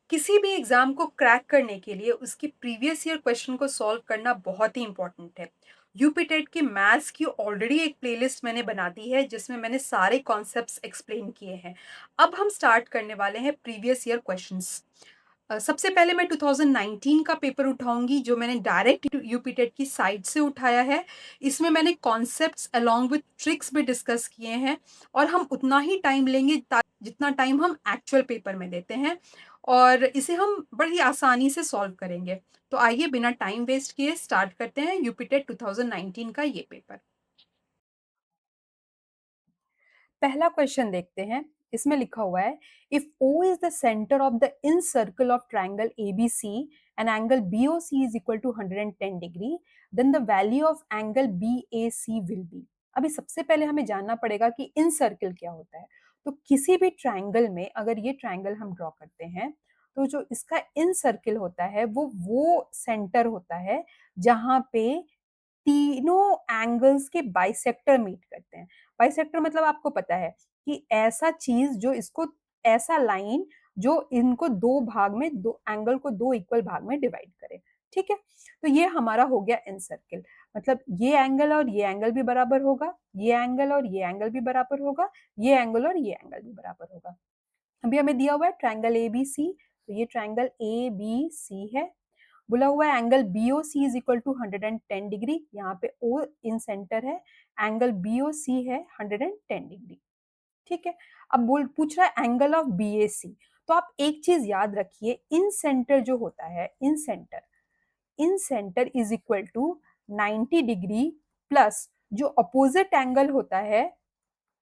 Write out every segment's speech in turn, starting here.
किसी भी एग्जाम को क्रैक करने के लिए उसकी प्रीवियस ईयर क्वेश्चन को सॉल्व करना बहुत ही इंपॉर्टेंट है। यूपी टेट की मैथ्स की ऑलरेडी एक प्लेलिस्ट मैंने बना दी है जिसमें मैंने सारे कॉन्सेप्ट्स एक्सप्लेन किए हैं। अब हम स्टार्ट करने वाले हैं प्रीवियस ईयर क्वेश्चंस। सबसे पहले मैं 2019 का पेपर उठाऊंगी जो मैंने डायरेक्ट यूपी टेट की साइट से उठाया है। इसमें मैंने कॉन्सेप्ट्स अलोंग विथ ट्रिक्स भी डिस्कस किए हैं और हम उतना ही टाइम लेंगे जितना टाइम हम एक्चुअल पेपर में देते हैं, और इसे हम बड़ी आसानी से सॉल्व करेंगे। तो आइए बिना टाइम वेस्ट किए स्टार्ट करते हैं यूपी टेट 2019 का ये पेपर। पहला क्वेश्चन देखते हैं। इसमें लिखा हुआ है, if O is the centre of the incircle of triangle ABC and angle BOC is equal to 110 degree, then the value of angle BAC will be. अभी सबसे पहले हमें जानना पड़ेगा कि इन सर्कल क्या होता है। तो किसी भी ट्राइंगल में अगर ये ट्राइंगल हम ड्रॉ करते हैं तो जो इसका इन सर्कल होता है वो सेंटर होता है जहां पे तीनों एंगल्स के बाइसेक्टर मीट करते हैं। बाइसेक्टर मतलब आपको पता है कि ऐसा चीज जो इसको, ऐसा लाइन जो इनको दो भाग में, दो एंगल को दो इक्वल भाग में डिवाइड करे। ठीक है, तो ये हमारा हो गया इन सर्किल। मतलब ये एंगल और ये एंगल भी बराबर होगा, ये एंगल और ये एंगल भी बराबर होगा, ये एंगल और ये एंगल भी बराबर होगा। अभी हमें दिया हुआ है ट्राइंगल ABC, तो ये ट्राइंगल ABC है। बोला हुआ है angle BOC is equal to 110 degree, यहाँ पे O इन सेंटर है, एंगल BOC है 110 डिग्री। ठीक है, अब बोल पूछ रहा है एंगल ऑफ BAC। तो आप एक चीज याद रखिए, इन सेंटर जो होता है, incentre is equal to 90 degree plus जो अपोजिट एंगल होता है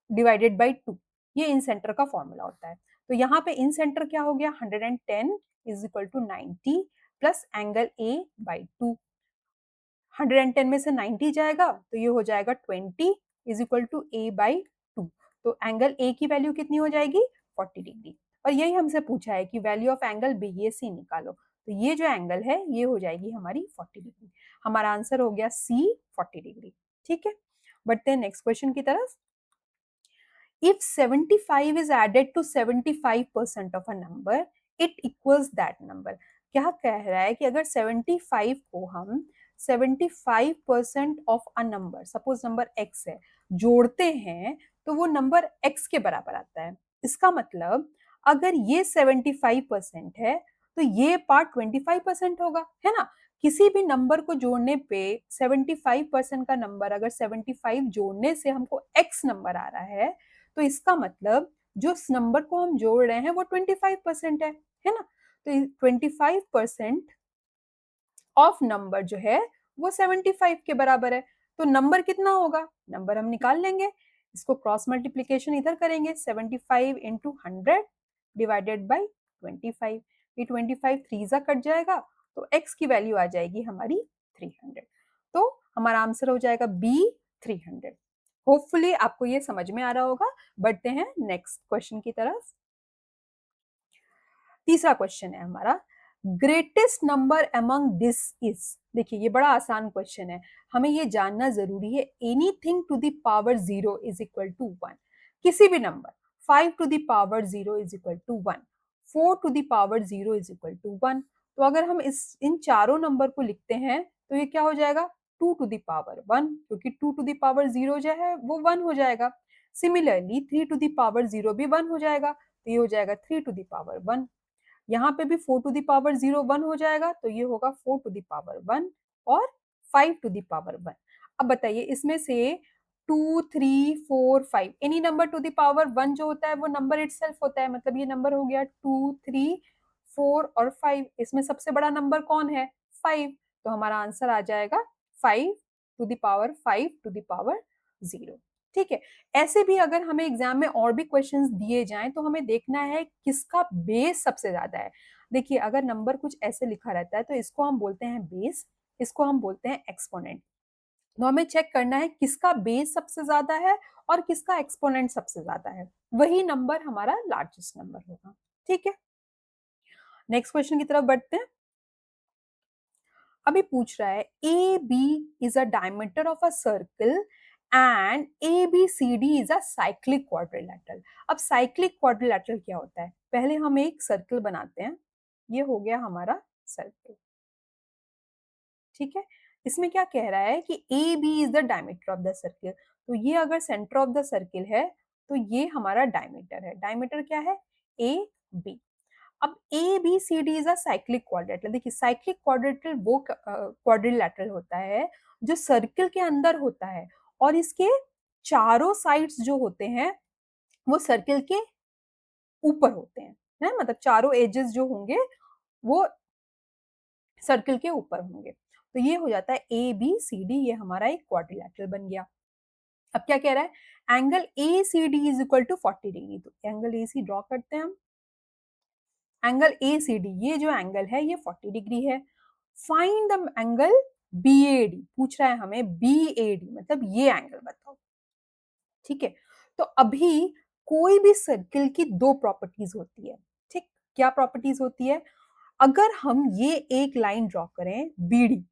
डिवाइडेड बाई 2। ये इन सेंटर का फॉर्मूला होता है। तो यहाँ पे इन सेंटर क्या हो गया, 110 is equal to 90 plus angle A by 2। 110 में से 90 जाएगा तो ये हो जाएगा 20 is equal to A by 2। तो एंगल A की वैल्यू कितनी हो जाएगी, 40 डिग्री। और यही हमसे पूछा है कि वैल्यू ऑफ एंगल BAC निकालो। तो ये जो एंगल है ये हो जाएगी हमारी 40 डिग्री। हमारा आंसर हो गया C, 40 डिग्री। ठीक है, बढ़ते हैं नेक्स्ट क्वेश्चन की तरफ। If 75 is added to 75% of a number, it equals that number. क्या कह रहा है कि अगर 75 को हम 75% of a number, suppose number x है, जोड़ते हैं तो वो नंबर x के बराबर आता है। इसका मतलब अगर ये 75% है तो ये पार्ट 25% होगा, है ना। किसी भी नंबर को जोड़ने पे 75% का नंबर, अगर 75 जोड़ने से हमको x नंबर आ रहा है तो इसका मतलब जो नंबर को हम जोड़ रहे हैं वो 25% है ना। तो 25% ऑफ नंबर जो है वो 75 के बराबर है। तो नंबर कितना होगा, नंबर हम निकाल लेंगे। इसको क्रॉस मल्टीप्लीकेशन इधर करेंगे, 75 इंटू 100 डिवाइडेड बाई 25। ये 25 थ्री जा कट जाएगा तो x की वैल्यू आ जाएगी हमारी 300। तो हमारा आंसर हो जाएगा B, 300। होपफुली आपको ये समझ में आ रहा होगा। बढ़ते हैं नेक्स्ट क्वेश्चन की तरफ। तीसरा क्वेश्चन है हमारा, greatest number among this is. देखिए ये बड़ा आसान क्वेश्चन है, हमें ये जानना जरूरी है। Anything to the power 0 is equal to 1। किसी भी number, 5 to the power 0 is equal to 1, 4 to the power 0 is equal to 1। तो अगर हम इस इन चारों नंबर को लिखते हैं तो ये क्या हो जाएगा, 2 टू द पावर 1, क्योंकि 2 टू द पावर 0 जो है वो 1 हो जाएगा। सिमिलरली 3 टू द पावर 0 भी 1 हो जाएगा, तो ये हो जाएगा 3 टू द पावर 1। यहाँ पे भी 4 टू द पावर 0 1 हो जाएगा, तो ये होगा 4 टू द पावर 1 और 5 टू द पावर 1। अब बताइए इसमें से 2 3 4 5 any number two the power 1 जो होता है वो नंबर इटसेल्फ होता है। मतलब ये नंबर हो गया 2 3 4 और 5। इसमें सबसे बड़ा नंबर कौन है, 5। तो हमारा आंसर आ जाएगा 5 to the power 5 to the power 0। ठीक है, ऐसे भी अगर हमें एग्जाम में और भी क्वेश्चंस दिए जाएं तो हमें देखना है किसका बेस सबसे ज्यादा है। देखिए अगर नंबर कुछ ऐसे लिखा रहता है तो इसको हम बोलते हैं बेस, इसको हम बोलते हैं एक्सपोनेंट। तो हमें चेक करना है किसका बेस सबसे ज्यादा है और किसका एक्सपोनेंट सबसे ज्यादा है, वही नंबर हमारा लार्जेस्ट नंबर होगा। ठीक है, नेक्स्ट क्वेश्चन की तरफ बढ़ते हैं। अभी पूछ रहा है A B is a diameter of a circle and A B C D is a cyclic quadrilateral. अब साइक्लिक क्वाड्रिलेटरल क्या होता है, पहले हम एक सर्कल बनाते हैं, ये हो गया हमारा सर्कल। ठीक है, इसमें क्या कह रहा है कि A B is the diameter of the circle. तो ये अगर सेंटर ऑफ द सर्किल है तो ये हमारा डायमीटर है। डायमीटर क्या है? A B. अब A B C D is a cyclic quadrilateral. देखिए साइक्लिक क्वाड्रेटल वो क्वाड्रिलैटरल होता है जो सर्किल के अंदर होता है और इसके चारों साइड्स जो होते हैं वो सर्किल के ऊपर होते हैं, है मतलब चारों एजेस जो होंगे वो सर्किल के ऊपर होंगे। तो ये हो जाता है ए बी सी डी, ये हमारा एक क्वाड्रिलैटरल बन गया। अब क्या कह रहा है? Angle A C D is equal to 40 degree. तो एंगल ए सी ड्रॉ करते हैं हम। एंगल ए सी डी, ये जो एंगल है ये 40 डिग्री है। Find the angle B A D, पूछ रहा है हमें बी ए डी मतलब ये एंगल बताओ। ठीक है, तो अभी कोई भी सर्किल की दो प्रॉपर्टीज होती है। ठीक, क्या प्रॉपर्टीज होती है? अगर हम ये एक लाइन ड्रॉ करें बी डी,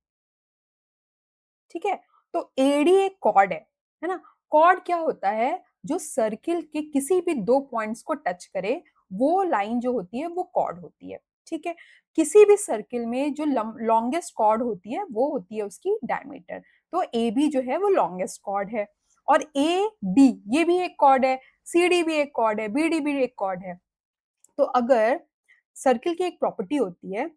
ठीक है, तो एडी एक कॉर्ड है ना। कॉर्ड क्या होता है? जो सर्किल के किसी भी दो पॉइंट्स को टच करे वो लाइन जो होती है वो कॉर्ड होती है। ठीक है, किसी भी सर्किल में जो लॉन्गेस्ट कॉर्ड होती है वो होती है उसकी डायमीटर। तो ए बी जो है वो लॉन्गेस्ट कॉर्ड है और ए डी ये भी एक कॉर्ड है, सी डी भी एक कॉर्ड है, बी डी भी एक कॉर्ड है। तो अगर सर्किल की एक प्रॉपर्टी होती है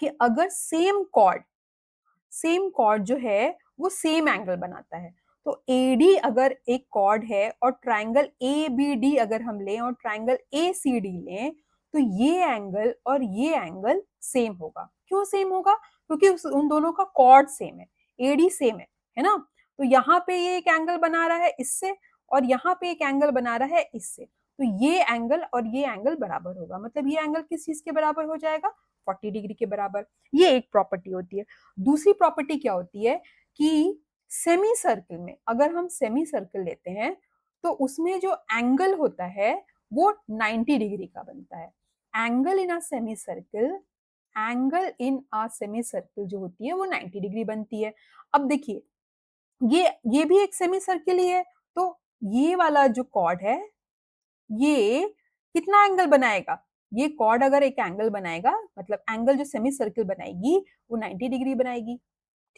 कि अगर सेम कॉर्ड जो है वो सेम एंगल बनाता है। तो एडी अगर एक कॉर्ड है और ट्राइंगल ए बी डी अगर हम लें और ट्राइंगल ए सी डी लें तो ये एंगल और ये एंगल सेम होगा। क्यों सेम होगा? क्योंकि उन दोनों का कॉर्ड सेम है, एडी सेम है ना। तो यहाँ पे ये एक एंगल बना रहा है इससे और यहाँ पे एक एंगल बना रहा है इससे। तो ये एंगल और ये एंगल बराबर होगा, मतलब ये एंगल किस चीज के बराबर हो जाएगा? 40 डिग्री के बराबर। ये एक प्रॉपर्टी होती है। दूसरी प्रॉपर्टी क्या होती है कि सेमी सर्किल में अगर हम सेमी सर्किल लेते हैं तो उसमें जो एंगल होता है वो 90 डिग्री का बनता है। Angle in a semi circle, angle in a semi circle जो होती है वो 90 डिग्री बनती है। अब देखिए ये भी एक सेमी सर्किल ही है। तो ये वाला जो कॉर्ड है ये कितना एंगल बनाएगा? ये कॉर्ड अगर एक एंगल बनाएगा मतलब एंगल जो सेमी सर्किल बनाएगी वो 90 डिग्री बनाएगी।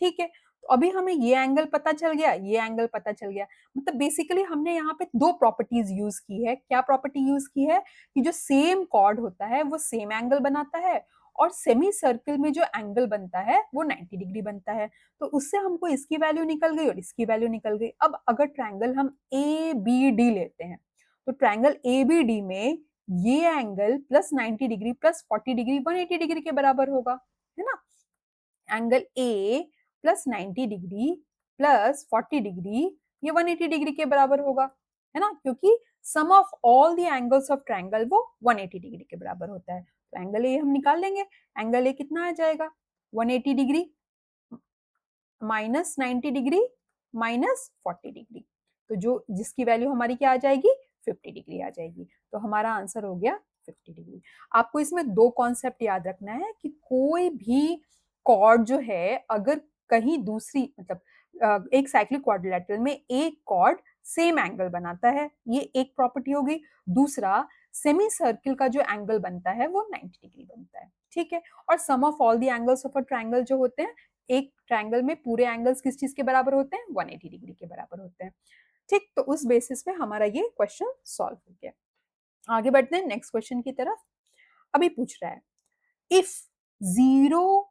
ठीक है, तो अभी हमें ये एंगल पता चल गया, ये एंगल पता चल गया। मतलब बेसिकली हमने यहाँ पे दो प्रॉपर्टीज यूज की है। क्या प्रॉपर्टी यूज की है? कि जो सेम कॉर्ड होता है वो सेम एंगल बनाता है और सेमी सर्किल में जो एंगल बनता है वो 90 डिग्री बनता है। तो उससे हमको इसकी वैल्यू निकल गई और इसकी वैल्यू निकल गई। अब अगर ट्रायंगल हम ए बी डी लेते हैं तो ट्रायंगल ए बी डी में ये angle plus 90 degree plus 40 degree 180 degree के बराबर होगा, है ना। Angle A plus 90 degree plus 40 degree ये 180 डिग्री के बराबर होगा, है ना, क्योंकि sum of all the angles of triangle वो 180 डिग्री के बराबर होता है। तो एंगल ए हम निकाल लेंगे। एंगल ए कितना आ जाएगा? 180 degree minus 90 degree minus 40 degree. तो जो जिसकी वैल्यू हमारी क्या आ जाएगी? 50 डिग्री आ जाएगी। तो हमारा आंसर हो गया 50 डिग्री। आपको इसमें दो कॉन्सेप्ट याद रखना है कि कोई भी कॉर्ड जो है अगर कहीं दूसरी मतलब एक साइक्लिक क्वाड्रिलैटरल में एक कॉर्ड सेम एंगल बनाता है, ये एक प्रॉपर्टी हो गई। दूसरा, सेमी सर्किल का जो एंगल बनता है वो 90 डिग्री बनता है। ठीक है, और sum of all the angles of a triangle जो होते हैं, एक ट्रायंगल में पूरे एंगल्स किस चीज के बराबर होते हैं? 180 डिग्री के बराबर होते हैं। ठीक, तो उस बेसिस पे हमारा ये क्वेश्चन सॉल्व हो गया। आगे बढ़ते हैं नेक्स्ट क्वेश्चन की तरफ। अभी पूछ रहा है if 0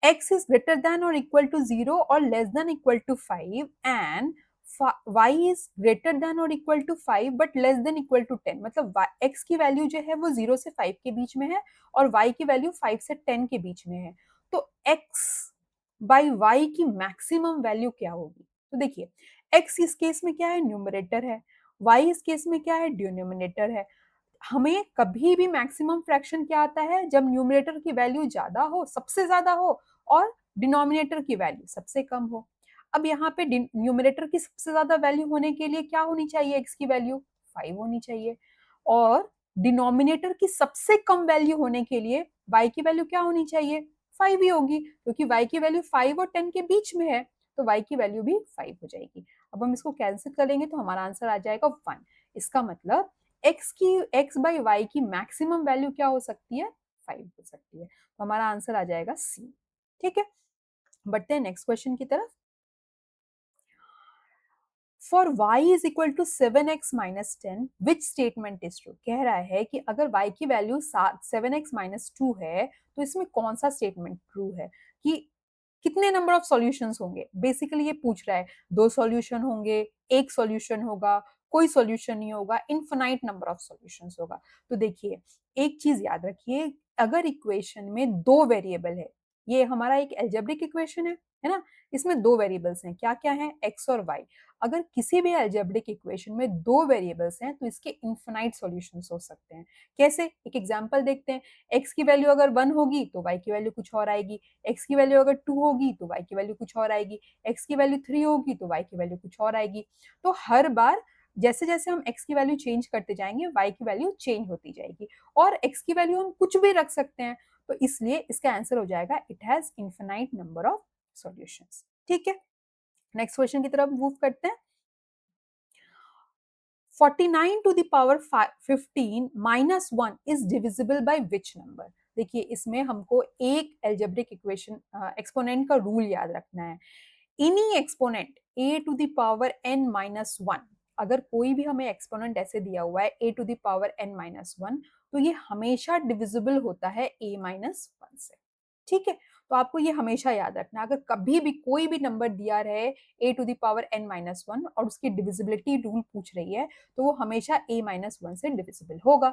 x is greater than or equal to 0 or less than equal to 5 and y is greater than or equal to 5 but less than equal to 10। मतलब x की वैल्यू जो है वो 0 से 5 के बीच में है और y की वैल्यू 5 से 10 के बीच में है। तो x बाई y की मैक्सिमम वैल्यू क्या होगी? तो देखिए x इस केस में क्या है? न्यूमरेटर है। y इस केस में क्या है? डिनोमिनेटर है। हमें कभी भी मैक्सिमम फ्रैक्शन क्या आता है? जब न्यूमरेटर की वैल्यू ज्यादा हो, सबसे ज्यादा हो, और डिनोमिनेटर की वैल्यू सबसे कम हो। अब यहाँ पे न्यूमरेटर की सबसे ज्यादा वैल्यू होने के लिए क्या होनी चाहिए? x की वैल्यू 5 होनी चाहिए और डिनोमिनेटर की सबसे कम वैल्यू होने के लिए y की वैल्यू क्या होनी चाहिए? 5 ही होगी, क्योंकि y की वैल्यू 5 और 10 के बीच में है तो y की वैल्यू भी 5 हो जाएगी। अब हम इसको कैंसिल करेंगे तो हमारा आंसर आ जाएगा 1। इसका मतलब x बाई y की मैक्सिमम वैल्यू क्या हो सकती है? 5 हो सकती है। तो हमारा आंसर आ जाएगा सी। ठीक है, बढ़ते हैं नेक्स्ट क्वेश्चन की तरफ। For y is equal to 7x minus 10 which statement is true. कह रहा है कि अगर y की वैल्यू 7x माइनस 2 है तो इसमें कौन सा स्टेटमेंट ट्रू है, कि कितने नंबर ऑफ सॉल्यूशंस होंगे। बेसिकली ये पूछ रहा है, दो सॉल्यूशन होंगे, एक सॉल्यूशन होगा, कोई सॉल्यूशन नहीं होगा, इनफिनाइट नंबर ऑफ सॉल्यूशंस होगा। तो देखिए, एक चीज याद रखिए, अगर इक्वेशन में दो वेरिएबल है, ये हमारा एक एल्जेब्रिक इक्वेशन है ना, इसमें दो वेरिएबल्स हैं, क्या क्या है, एक्स और वाई। अगर किसी भी अलजेब्रिक इक्वेशन में दो वेरिएबल्स हैं तो इसके इनफिनाइट सॉल्यूशंस हो सकते हैं। कैसे, एक एग्जांपल देखते हैं। x की वैल्यू अगर 1 होगी तो y की वैल्यू कुछ और आएगी, x की वैल्यू अगर 2 होगी तो y की वैल्यू कुछ और आएगी, x की वैल्यू 3 होगी तो y की वैल्यू कुछ और आएगी। तो हर बार जैसे जैसे हम x की वैल्यू चेंज करते जाएंगे y की वैल्यू चेंज होती जाएगी, और x की वैल्यू हम कुछ भी रख सकते हैं। तो इसलिए इसका आंसर हो जाएगा it has infinite number of solutions. ठीक है, नेक्स्ट क्वेश्चन की तरफ मूव करते हैं। 49 to the power 15 minus 1 is divisible by which number। देखिए, इसमें हमको एक एल्जेब्रिक इक्वेशन एक्सपोनेंट का रूल याद रखना है। इनी exponent a to the power n minus 1, अगर कोई भी हमें एक्सपोनेंट ऐसे दिया हुआ है a to the power n minus 1, तो ये हमेशा डिविजिबल होता है a माइनस 1 से। ठीक है, तो आपको ये हमेशा याद रखना, अगर कभी भी कोई भी नंबर दिया रहे a to the power n minus 1 और उसकी डिविजिबिलिटी रूल पूछ रही है, तो वो हमेशा a माइनस 1 से डिविजिबल होगा।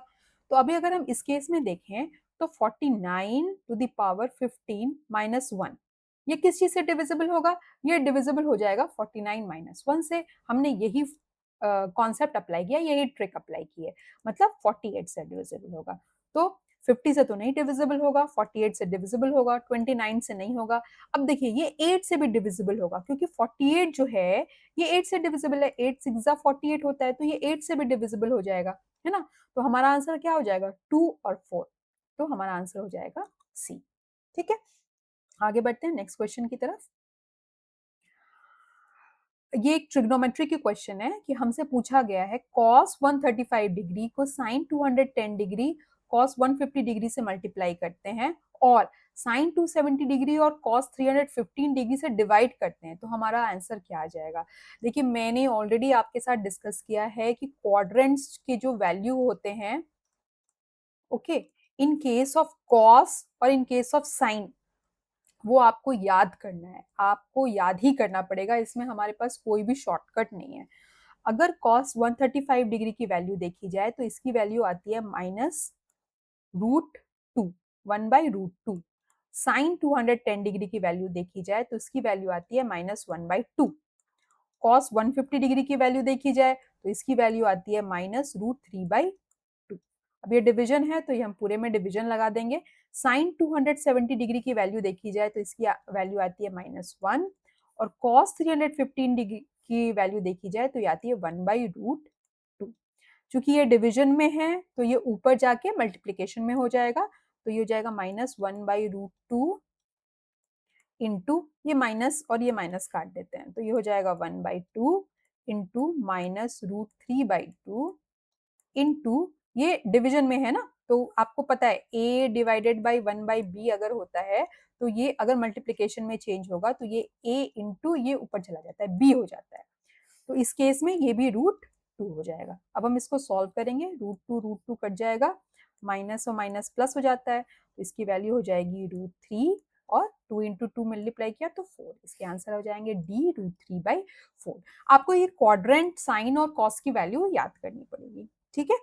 तो अभी अगर हम इस केस में देखें तो 49 टू द पावर 15 माइनस 1, ये किस चीज से डिविजिबल होगा, ये डिविजिबल हो जाएगा 49 माइनस 1 से। हमने यही कॉन्सेप्ट अप्लाई किया, यही ट्रिक अप्लाई की है, मतलब 48 से डिविजिबल होगा। तो 50 से तो नहीं डिविजिबल होगा, 48 से डिविजिबल होगा, 29 से नहीं होगा। अब देखिए, ये 8 से भी डिविजिबल होगा, क्योंकि 48 जो है ये 8 से डिविजिबल है, 8 6 48 होता है, तो ये 8 से भी डिविजिबल हो जाएगा, है ना। तो हमारा आंसर क्या हो जाएगा, 2 और 4। तो हमारा आंसर हो जाएगा सी। ठीक है, आगे बढ़ते हैं नेक्स्ट क्वेश्चन की तरफ। ये एक ट्रिग्नोमेट्री की क्वेश्चन है कि हमसे पूछा गया है cos 135 डिग्री को sin 210 डिग्री cos 150 डिग्री से मल्टीप्लाई करते हैं और sin 270 डिग्री और cos 315 डिग्री से डिवाइड करते हैं, तो हमारा आंसर क्या आ जाएगा। देखिए, मैंने ऑलरेडी आपके साथ डिस्कस किया है कि क्वाड्रेंट्स के जो वैल्यू होते हैं, okay, in case of cos और इन केस ऑफ sin, वो आपको याद करना है, आपको याद ही करना पड़ेगा, इसमें हमारे पास कोई भी शॉर्टकट नहीं है। अगर cos 135 डिग्री की वैल्यू देखी जाए तो इसकी वैल्यू आती है -√2, 1/√2। साइन 210 डिग्री की वैल्यू देखी जाए तो इसकी वैल्यू आती है -1/2। cos 150 डिग्री की वैल्यू देखी जाए तो इसकी वैल्यू आती है -√3/2। अब ये डिवीजन है तो ये हम पूरे में डिवीजन लगा देंगे। साइन 270 डिग्री की वैल्यू देखी जाए तो इसकी वैल्यू आती है -1, और cos 315 डिग्री की वैल्यू देखी जाए तो ये आती है 1/√2। चूंकि ये डिवीजन में है तो ये ऊपर जाके मल्टीप्लीकेशन में हो जाएगा, तो ये हो जाएगा -1/√2 इंटू, ये माइनस और ये माइनस काट देते हैं, तो ये हो जाएगा 1/2 इंटू -√3/2 इंटू, ये डिवीजन में है ना, तो आपको पता है a डिवाइडेड बाई 1/b अगर होता है तो ये अगर मल्टीप्लीकेशन में चेंज होगा तो ये a इंटू ये ऊपर चला जाता है, b हो जाता है। तो इस केस में ये भी √2 हो जाएगा। अब हम इसको सॉल्व करेंगे, √2 कट जाएगा, माइनस और माइनस प्लस हो जाता है, तो इसकी वैल्यू हो जाएगी √3, और 2 इंटू 2 मल्टीप्लाई किया तो 4। इसके आंसर हो जाएंगे डी, √3/4। आपको ये क्वाड्रेंट, साइन और कॉस की वैल्यू याद करनी पड़ेगी। ठीक है,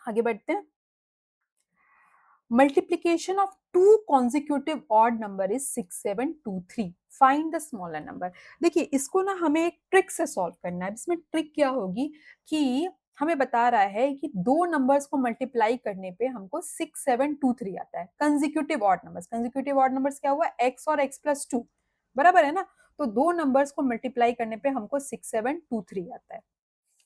आगे बढ़ते हैं। Multiplication of two consecutive odd number is 6723. Find the smaller number। देखिए, इसको ना हमें एक ट्रिक से सॉल्व करना है। इसमें ट्रिक क्या होगी कि हमें बता रहा है कि दो नंबर्स को मल्टीप्लाई करने पे हमको 6723 आता है। Consecutive odd numbers, consecutive odd numbers क्या हुआ, x और x+2, बराबर है ना। तो दो नंबर्स को मल्टीप्लाई करने पे हमको 6723 आता है।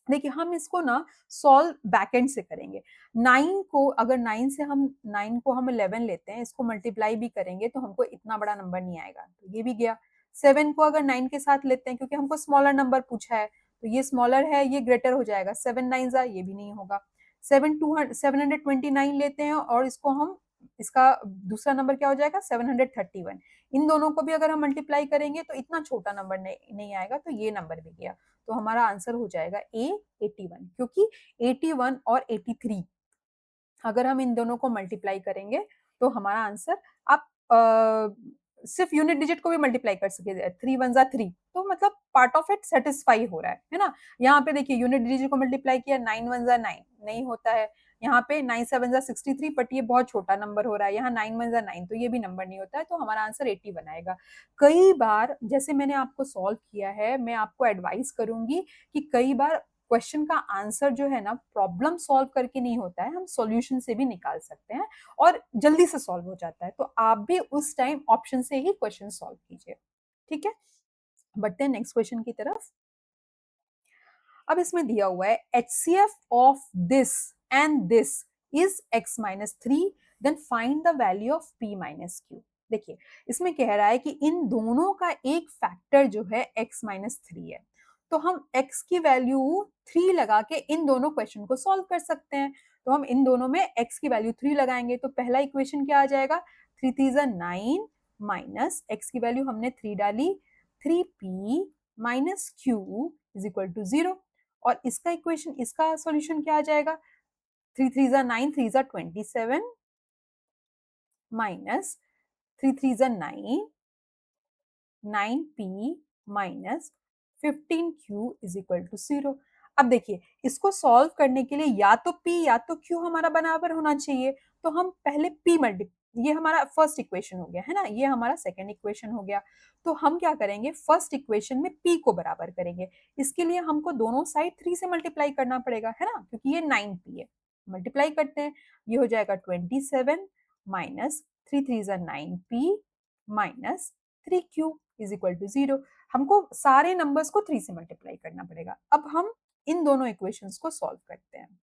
देखिए, हम इसको ना सॉल्व बैकएंड से करेंगे। 9 को अगर 9 को हम 11 लेते हैं, इसको मल्टीप्लाई भी करेंगे तो हमको इतना बड़ा नंबर नहीं आएगा, तो ये भी गया। 7 को अगर 9 के साथ लेते हैं, क्योंकि हमको स्मॉलर नंबर पूछा है, तो ये स्मॉलर है, ये ग्रेटर हो जाएगा, 7 9 ये भी नहीं होगा। 729 लेते हैं और इसको हम, इसका दूसरा नंबर क्या हो जाएगा 731। इन दोनों को भी अगर हम मल्टीप्लाई करेंगे तो इतना छोटा नंबर नहीं आएगा, तो ये नंबर भी गया। तो हमारा आंसर हो जाएगा ए 81, क्योंकि 81 और 83 अगर हम इन दोनों को मल्टीप्लाई करेंगे तो हमारा आंसर, आप सिर्फ यूनिट डिजिट को भी मल्टीप्लाई कर सके, 3 1 3, तो मतलब पार्ट ऑफ इट सेटिस्फाई हो रहा है ना। यहाँ पे देखिए यूनिट डिजिट को मल्टीप्लाई किया, 9 1 9 नहीं होता है। यहाँ पे 9 7 63, बट ये बहुत छोटा नंबर हो रहा है। यहाँ 9 1 9, तो ये भी नंबर नहीं होता है, तो हमारा आंसर 81 आएगा। कई बार जैसे मैंने आपको सॉल्व किया है, मैं आपको एडवाइस करूंगी कि कई बार क्वेश्चन का आंसर जो है ना प्रॉब्लम सॉल्व करके नहीं होता है, हम सॉल्यूशन से भी निकाल सकते हैं और जल्दी से सॉल्व हो जाता है। तो आप भी उस टाइम ऑप्शन से ही क्वेश्चन सॉल्व कीजिए, ठीक है। बढ़ते हैं नेक्स्ट क्वेश्चन की तरफ। अब इसमें दिया हुआ है HCF of this and this is x-3, then find the value of p-q। देखिए इसमें कह रहा है कि इन दोनों का एक फैक्टर जो है x-3 है, तो हम x की वैल्यू 3 लगा के इन दोनों क्वेश्चन को सॉल्व कर सकते हैं। तो हम इन दोनों में x की वैल्यू 3 लगाएंगे, तो पहला इक्वेशन क्या आ जाएगा, 3 3 9 माइनस x की वैल्यू हमने 3 डाली, 3p minus q is equal to 0। और इसका इक्वेशन, इसका सॉल्यूशन क्या आ जाएगा, 3 3 9, 3 27 minus 3 3 9, 9p minus 15q is equal to 0। अब देखिए इसको सॉल्व करने के लिए या तो p या तो q हमारा बराबर होना चाहिए, तो हम पहले p मल्टी, ये हमारा फर्स्ट इक्वेशन हो गया है ना, ये हमारा सेकंड इक्वेशन हो गया। तो हम क्या करेंगे, फर्स्ट इक्वेशन में p को बराबर करेंगे। इसके लिए हमको दोनों साइड 3 से मल्टीप्लाई करना पड़ेगा है ना, क्योंकि ये 9p है। मल्टीप्लाई करते हैं, ये हो जाएगा 27 minus 3 3 9p minus 3q is equal to 0। हमको सारे नंबर्स को 3 से मल्टीप्लाई करना पड़ेगा। अब हम इन दोनों इक्वेशंस को सॉल्व करते हैं।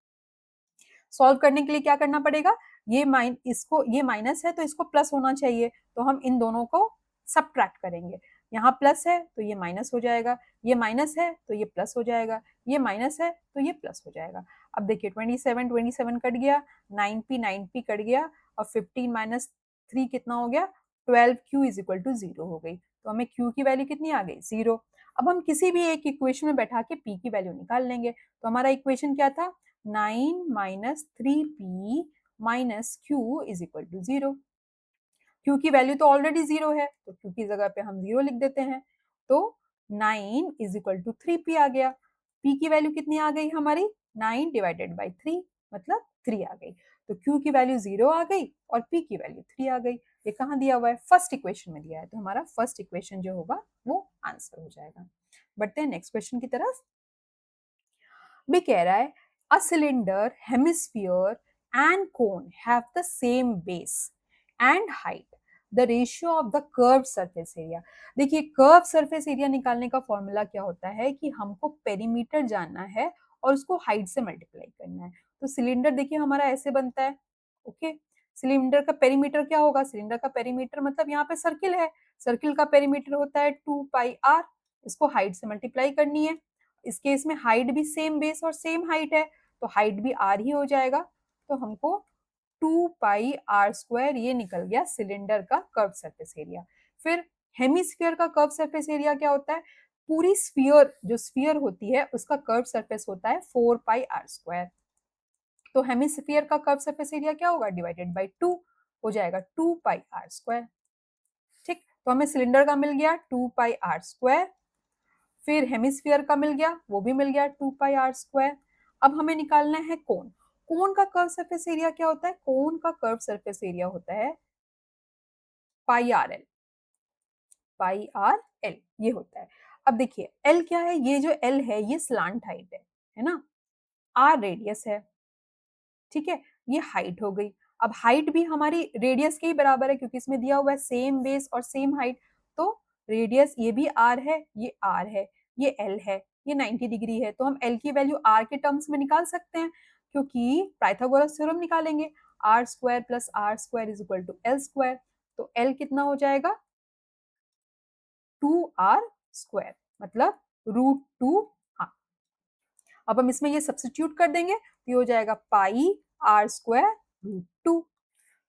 सॉल्व करने के लिए क्या करना पड़ेगा, ये माइनस है तो इसको प्लस होना चाहिए, तो हम इन दोनों को सब्ट्रैक्ट करेंगे। यहाँ प्लस है तो ये माइनस हो जाएगा, ये माइनस है तो ये प्लस हो जाएगा, ये माइनस है तो ये प्लस हो जाएगा। अब देखिए 27 कट गया, 9p कट गया, और 15 माइनस 3 कितना हो गया, 12q इज इक्वल टू 0 हो गई। तो हमें q की वैल्यू कितनी आ गई, 0। अब हम किसी भी एक इक्वेशन में बैठा के p की वैल्यू निकाल लेंगे। तो हमारा इक्वेशन क्या था, 9 minus 3p minus q is equal to 0। q की वैल्यू तो ऑलरेडी 0 है, तो q की जगह पे हम 0 लिख देते हैं। तो 9 इज इक्वल टू 3p आ गया। p की वैल्यू कितनी आ गई हमारी, 9 डिवाइडेड बाई 3, मतलब 3 आ गई। तो q की वैल्यू 0 आ गई और p की वैल्यू 3 आ गई। ये कहाँ दिया हुआ है, फर्स्ट इक्वेशन में दिया है, तो हमारा फर्स्ट इक्वेशन जो होगा वो आंसर हो जाएगा। बढ़ते हैं नेक्स्ट क्वेश्चन की तरफ। भी कह रहा है a cylinder, hemisphere and cone have the same base and height, the ratio of the curve surface area. देखिए कर्व सरफेस एरिया निकालने का फॉर्मूला क्या होता है कि हमको पेरीमीटर जानना है और उसको हाइट से मल्टीप्लाई करना है। तो सिलेंडर देखिए हमारा ऐसे बनता है, ओके। सिलेंडर का पेरीमीटर क्या होगा, सिलेंडर का पेरीमीटर मतलब यहाँ पे सर्किल है, सर्किल का पेरीमीटर होता है 2πr, इसको हाइट से मल्टीप्लाई करनी है। इस केस में हाइट भी सेम बेस और सेम हाइट है, तो हाइट भी r ही हो जाएगा। तो हमको 2πr² ये निकल गया सिलेंडर का कर्व सरफेस एरिया। फिर हेमिस्फीयर का कर्व सरफेस एरिया क्या होता है, पूरी स्फीयर, जो स्फीयर होती है उसका कर्व सरफेस होता है 4πr²। तो हेमिस्फीयर का कर्व सरफेस एरिया क्या होगा, डिवाइडेड बाई 2 हो जाएगा 2πr²। ठीक, तो हमें सिलेंडर का मिल गया 2πr², फिर हेमिस्फीयर का मिल गया, वो भी मिल गया 2πr²। अब हमें निकालना है कोन। कोन का कर्व सरफेस एरिया क्या होता है, कोन का कर्व सरफेस एरिया होता है πrl, πrl ये होता है। अब देखिए l क्या है, ये जो l है ये स्लांट हाइट है ना, r रेडियस है, ठीक है, ये हाइट हो गई। अब हाइट भी हमारी रेडियस के ही बराबर है, क्योंकि इसमें दिया हुआ है सेम बेस और सेम हाइट। तो रेडियस ये भी r है, ये r है, ये l है, ये 90 डिग्री है। तो हम l की वैल्यू r के टर्म्स में निकाल सकते हैं, क्योंकि पाइथागोरस थ्योरम निकालेंगे, r² plus r² is equal to l²। तो l कितना हो जाएगा, 2r², मतलब √2r। अब हम इसमें ये सब्स्टिट्यूट कर देंगे, तो ये हो जाएगा पाई r स्क्वायर रूट 2।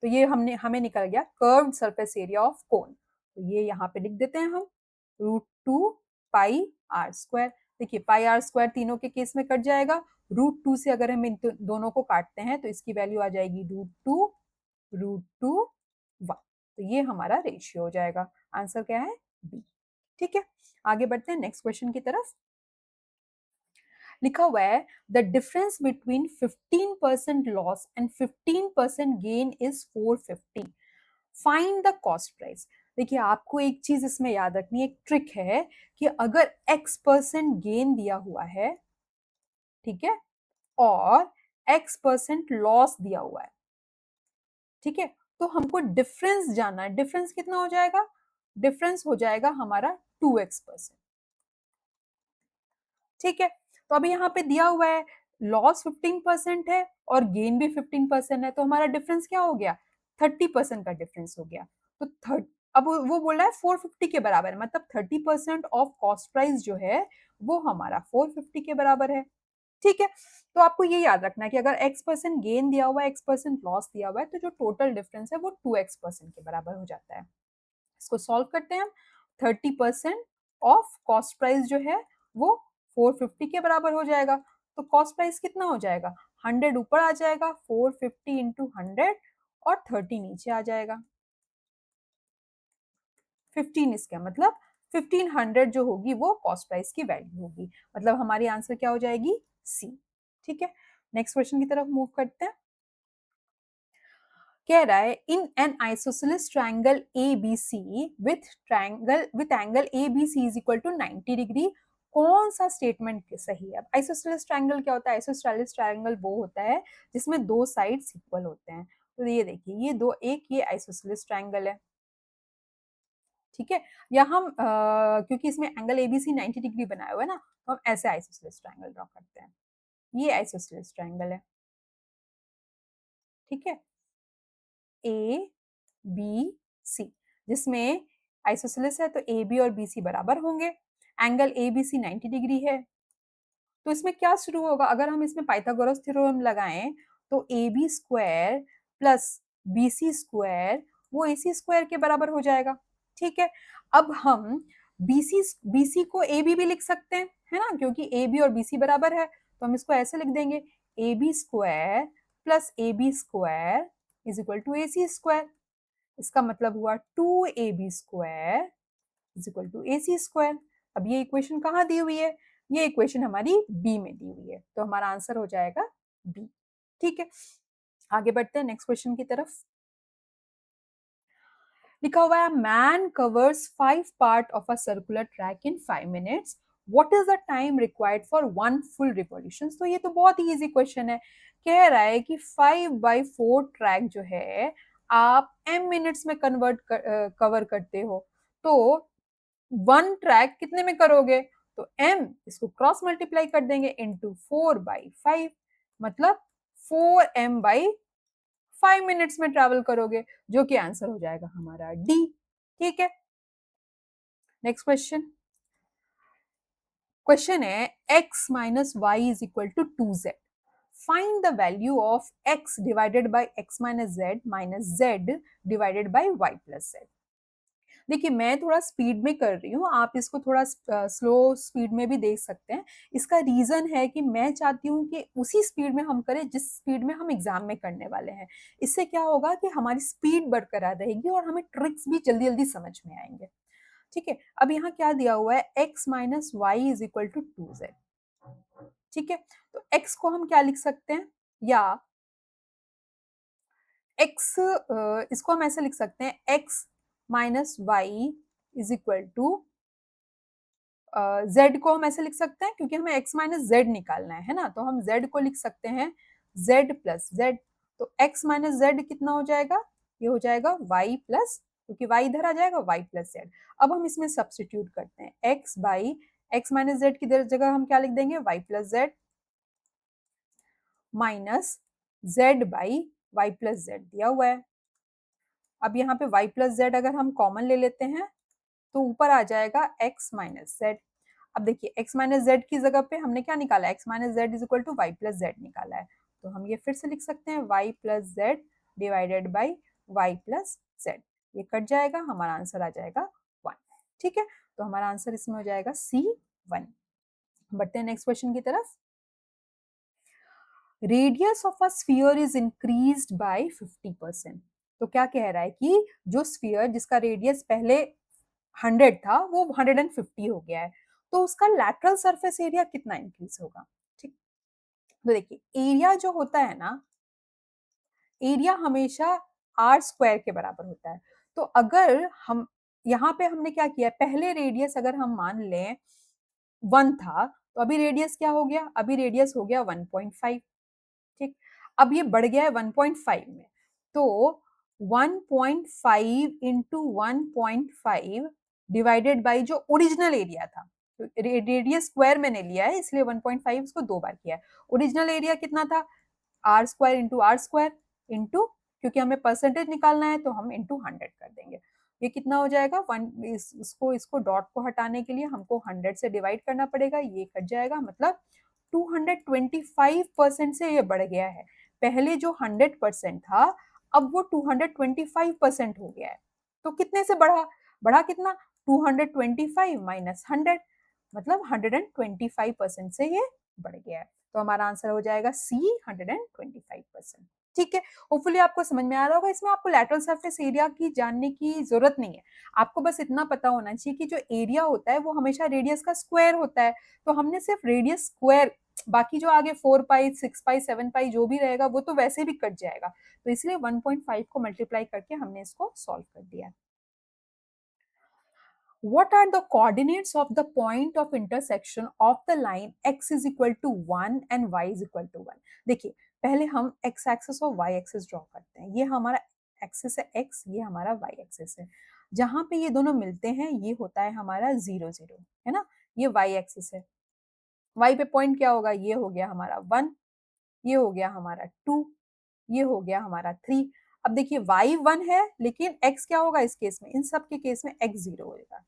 तो ये हमें निकल गया curved surface area of cone. तो ये यहाँ पे लिख देते हैं हम रूट 2 पाई r स्क्वायर। देखिए पाई r स्क्वायर तीनों के केस में कट जाएगा, रूट 2 से अगर हम इन दोनों को काटते हैं तो इसकी वैल्यू आ जाएगी रूट टू 1। तो ये हमारा रेशियो हो जाएगा। आंसर क्या है? बी। ठीक है, आगे बढ़ते हैं नेक्स्ट क्वेश्चन की तरफ। लिखा हुआ है the difference between 15% loss and 15% gain is 450। Find the cost price. देखिए आपको एक चीज इसमें याद रखनी है, एक ट्रिक है कि अगर x% गेन दिया हुआ है, ठीक है, और x% लॉस दिया हुआ है, ठीक है, तो हमको डिफरेंस जानना है। डिफरेंस कितना हो जाएगा? डिफरेंस हो जाएगा हमारा 2x%। ठीक है, तो अभी यहाँ पे दिया हुआ है लॉस 15% है और गेन भी 15% है, तो हमारा डिफरेंस क्या हो गया? 30% का डिफरेंस हो गया। तो अब वो बोल रहा है 450 के बराबर है, मतलब 30% ऑफ कॉस्ट प्राइस जो है वो हमारा 450 के बराबर है। ठीक है, तो आपको ये याद रखना है कि अगर x% गेन दिया हुआ है, x% लॉस दिया हुआ है, तो जो टोटल डिफरेंस है वो 2x% के बराबर हो जाता है। इसको सॉल्व करते हैं हम। 30% ऑफ कॉस्ट प्राइस जो है वो 450 के बराबर हो जाएगा। तो कॉस्ट प्राइस कितना हो जाएगा? 100 ऊपर आ जाएगा, 450 इंटू 100 और 30 नीचे आ जाएगा। 15 इसका मतलब 1500 जो होगी वो कॉस्ट प्राइस की वैल्यू होगी। मतलब हमारी आंसर क्या हो जाएगी? सी। ठीक है, नेक्स्ट क्वेश्चन की तरफ मूव करते हैं। कह रहा है in an isosceles triangle A B C with angle A B C is equal to 90 degree, कौन सा स्टेटमेंट सही है? अब आइसोसेलेस ट्रायंगल क्या होता है? आइसोसेलेस ट्रायंगल वो होता है जिसमें दो साइड्स इक्वल होते हैं। तो ये देखिए ये दो, एक ये आइसोसेलेस ट्रायंगल है, ठीक है, या हम क्योंकि इसमें एंगल एबीसी 90 डिग्री बनाया हुआ है ना, तो हम ऐसे आइसोसेलेस ट्रायंगल ड्रॉ करते हैं। ये आइसोसेलेस ट्रायंगल है, ठीक है, ए बी सी, जिसमें आइसोसेलेस है तो ए बी और बी सी बराबर होंगे। Angle A B C 90 degree है, तो इसमें क्या शुरू होगा? अगर हम इसमें पाइथागोरस थ्योरम लगाएं तो A B square plus B C square वो ए सी स्क्वायर के बराबर हो जाएगा। ठीक है, अब हम बी सी को ए बी भी लिख सकते हैं, है ना, क्योंकि ए बी और बी सी बराबर है, तो हम इसको ऐसे लिख देंगे A B square plus A B square is equal to A C square. इसका मतलब हुआ 2ab square is equal to A C square. अब ये इक्वेशन कहाँ दी हुई है? ये इक्वेशन हमारी बी में दी हुई है, तो हमारा आंसर हो जाएगा बी। ठीक है, आगे बढ़ते हैं नेक्स्ट क्वेश्चन की तरफ। लिखा हुआ है man covers 5 part of a circular track in 5 minutes, what is the time required for 1 full revolution? तो ये तो बहुत ही इजी क्वेश्चन है। कह रहा है कि 5/4 ट्रैक जो है आप m मिनट्स में कवर करते हो, तो 1 ट्रैक कितने में करोगे? तो m इसको क्रॉस मल्टीप्लाई कर देंगे इंटू 4/5, मतलब 4m/5 मिनट्स में ट्रैवल करोगे, जो कि आंसर हो जाएगा हमारा डी। ठीक है, नेक्स्ट क्वेश्चन। क्वेश्चन है x minus Y is equal to 2z, find the value of x divided by x z divided by y plus z। देखिए मैं थोड़ा स्पीड में कर रही हूँ, आप इसको थोड़ा स्लो स्पीड में भी देख सकते हैं। इसका रीजन है कि मैं चाहती हूँ कि उसी स्पीड में हम करें जिस स्पीड में हम एग्जाम में करने वाले हैं। इससे क्या होगा कि हमारी स्पीड बरकरार रहेगी और हमें ट्रिक्स भी जल्दी जल्दी समझ में आएंगे। ठीक है, अब यहाँ क्या दिया हुआ है? x minus Y is equal to 2z। ठीक है, तो x को हम क्या लिख सकते हैं, या x इसको हम ऐसे लिख सकते हैं x minus Y is equal to z को हम ऐसे लिख सकते हैं क्योंकि हमें x माइनस जेड निकालना है ना, तो हम z को लिख सकते हैं z प्लस जेड। तो x माइनस जेड कितना हो जाएगा? ये हो जाएगा y प्लस, क्योंकि y इधर आ जाएगा, y प्लस जेड। अब हम इसमें सब्सटीट्यूट करते हैं x by x minus Z की जगह हम क्या लिख देंगे? y plus Z minus z by y plus Z दिया हुआ है। अब यहाँ पे y प्लस जेड अगर हम कॉमन ले लेते हैं तो ऊपर आ जाएगा x माइनस जेड। अब देखिए x माइनस जेड की जगह पे हमने क्या निकाला? x minus Z is equal to Y plus Z निकाला है, तो हम ये फिर से लिख सकते हैं y plus Z divided by y plus Z, ये कट जाएगा, हमारा आंसर आ जाएगा 1। ठीक है, तो हमारा आंसर इसमें हो जाएगा C1। बढ़ते हैं नेक्स्ट क्वेश्चन की तरफ। Radius of a sphere is increased by 50%। तो क्या कह रहा है कि जो स्फीयर जिसका रेडियस पहले 100 था वो 150 हो गया है, तो उसका लैटरल सरफेस एरिया कितना इंक्रीज होगा। ठीक, तो देखिए एरिया जो होता है ना, एरिया हमेशा आर स्क्वायर के बराबर होता है। तो अगर हम यहाँ पे हमने क्या किया, पहले रेडियस अगर हम मान लें 1 था, तो अभी रेडियस क्या हो गया, अभी रेडियस हो गया 1.5। ठीक, अब ये बढ़ गया है 1.5 में, तो 1.5 इंटू 1.5 डिवाइडेड बाई जो ओरिजिनल एरिया था, रेडियस स्क्वायर मैंने लिया है इसलिए 1.5 इसको 2 बार किया है। ओरिजिनल एरिया कितना था, R square into R square into, क्योंकि हमें परसेंटेज निकालना है तो हम इंटू 100 कर देंगे। ये कितना हो जाएगा, इसको डॉट को हटाने के लिए हमको 100 से डिवाइड करना पड़ेगा, ये कट जाएगा, मतलब 225% से ये बढ़ गया है। पहले जो 100% था अब वो 225% हो गया है। तो कितने से बढ़ा, बढ़ा कितना, 225 माइनस 100, मतलब 125% से ये बढ़ गया है। तो हमारा आंसर हो जाएगा सी 125%। ठीक है, होपफुली आपको समझ में आ रहा होगा। इसमें आपको लैटरल सरफेस एरिया की जानने की जरूरत नहीं है, आपको बस इतना पता होना चाहिए कि जो एरिया होता है वो हमेशा रेडियस का स्क्वायर होता है। तो हमने सिर्फ रेडियस स्क्वायर, बाकी जो आगे 4 पाई 6 पाई 7 पाई जो भी रहेगा वो तो वैसे भी कट जाएगा, तो इसलिए 1.5 को मल्टीप्लाई करके हमने इसको सॉल्व कर दिया। What are the coordinates of the point of intersection of the line x is equal to 1 and y is equal to 1? देखिए पहले हम x एक्सिस और y एक्सिस ड्रॉ करते हैं। ये हमारा एक्सिस है x, ये हमारा y एक्सिस है। जहां पे ये दोनों मिलते हैं ये होता है हमारा 0 0, है ना, ये y एक्सिस है। y पे पॉइंट क्या होगा, ये हो गया हमारा 1, ये हो गया हमारा 2, ये हो गया हमारा 3। अब देखिए y 1 है लेकिन x क्या होगा इस केस में, इन सब के केस में x 0 होगा।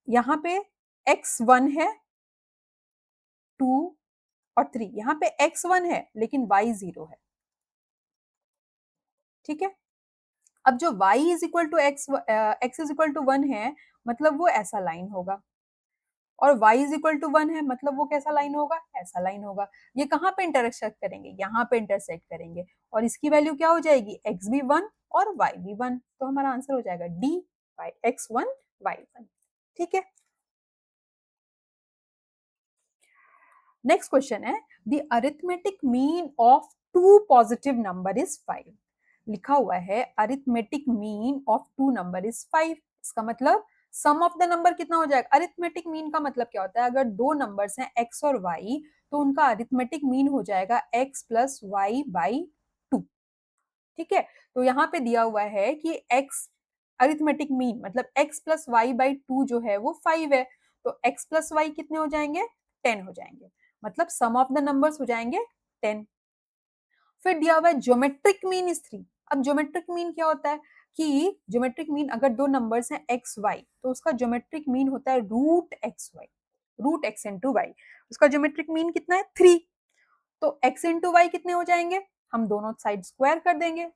यहाँ पे x1 है, 2 और 3, यहाँ पे x1 है लेकिन y 0 है। ठीक है, अब जो y is equal to x is equal to 1 है, मतलब वो ऐसा लाइन होगा, और y इज इक्वल टू 1 है मतलब वो कैसा लाइन होगा, ऐसा लाइन होगा। ये कहाँ पे इंटरसेक्ट करेंगे, यहाँ पे इंटरसेक्ट करेंगे, और इसकी वैल्यू क्या हो जाएगी, x भी 1 और y भी 1, तो हमारा आंसर हो जाएगा d बाई x1 y1। ठीक है, नेक्स्ट क्वेश्चन है, the arithmetic mean of two positive number is 5। लिखा हुआ है arithmetic mean of two number is 5, इसका मतलब सम ऑफ द नंबर कितना हो जाएगा। अरिथमेटिक मीन का मतलब क्या होता है, अगर दो नंबर्स हैं x और y तो उनका अरिथमेटिक मीन हो जाएगा x प्लस वाई बाई 2। ठीक है, तो यहाँ पे दिया हुआ है कि x अरिथमेटिक मीन मतलब x प्लस वाई बाई 2 जो है वो 5 है, तो x प्लस वाई कितने हो जाएंगे, 10 हो जाएंगे, मतलब सम ऑफ द नंबर्स हो जाएंगे 10। फिर दिया हुआ है ज्योमेट्रिक मीन इज 3। अब ज्योमेट्रिक मीन क्या होता है कि ज्योमेट्रिक मीन अगर दो नंबर्स हैं एक्स वाई तो उसका ज्योमेट्रिक मीन होता है root X Y, root X into Y, उसका ज्योमेट्रिक मीन कितना है 3। तो एक्स इंटू वाई कितने हो जाएंगे, हम दोनों साइड स्क्वायर कर देंगे,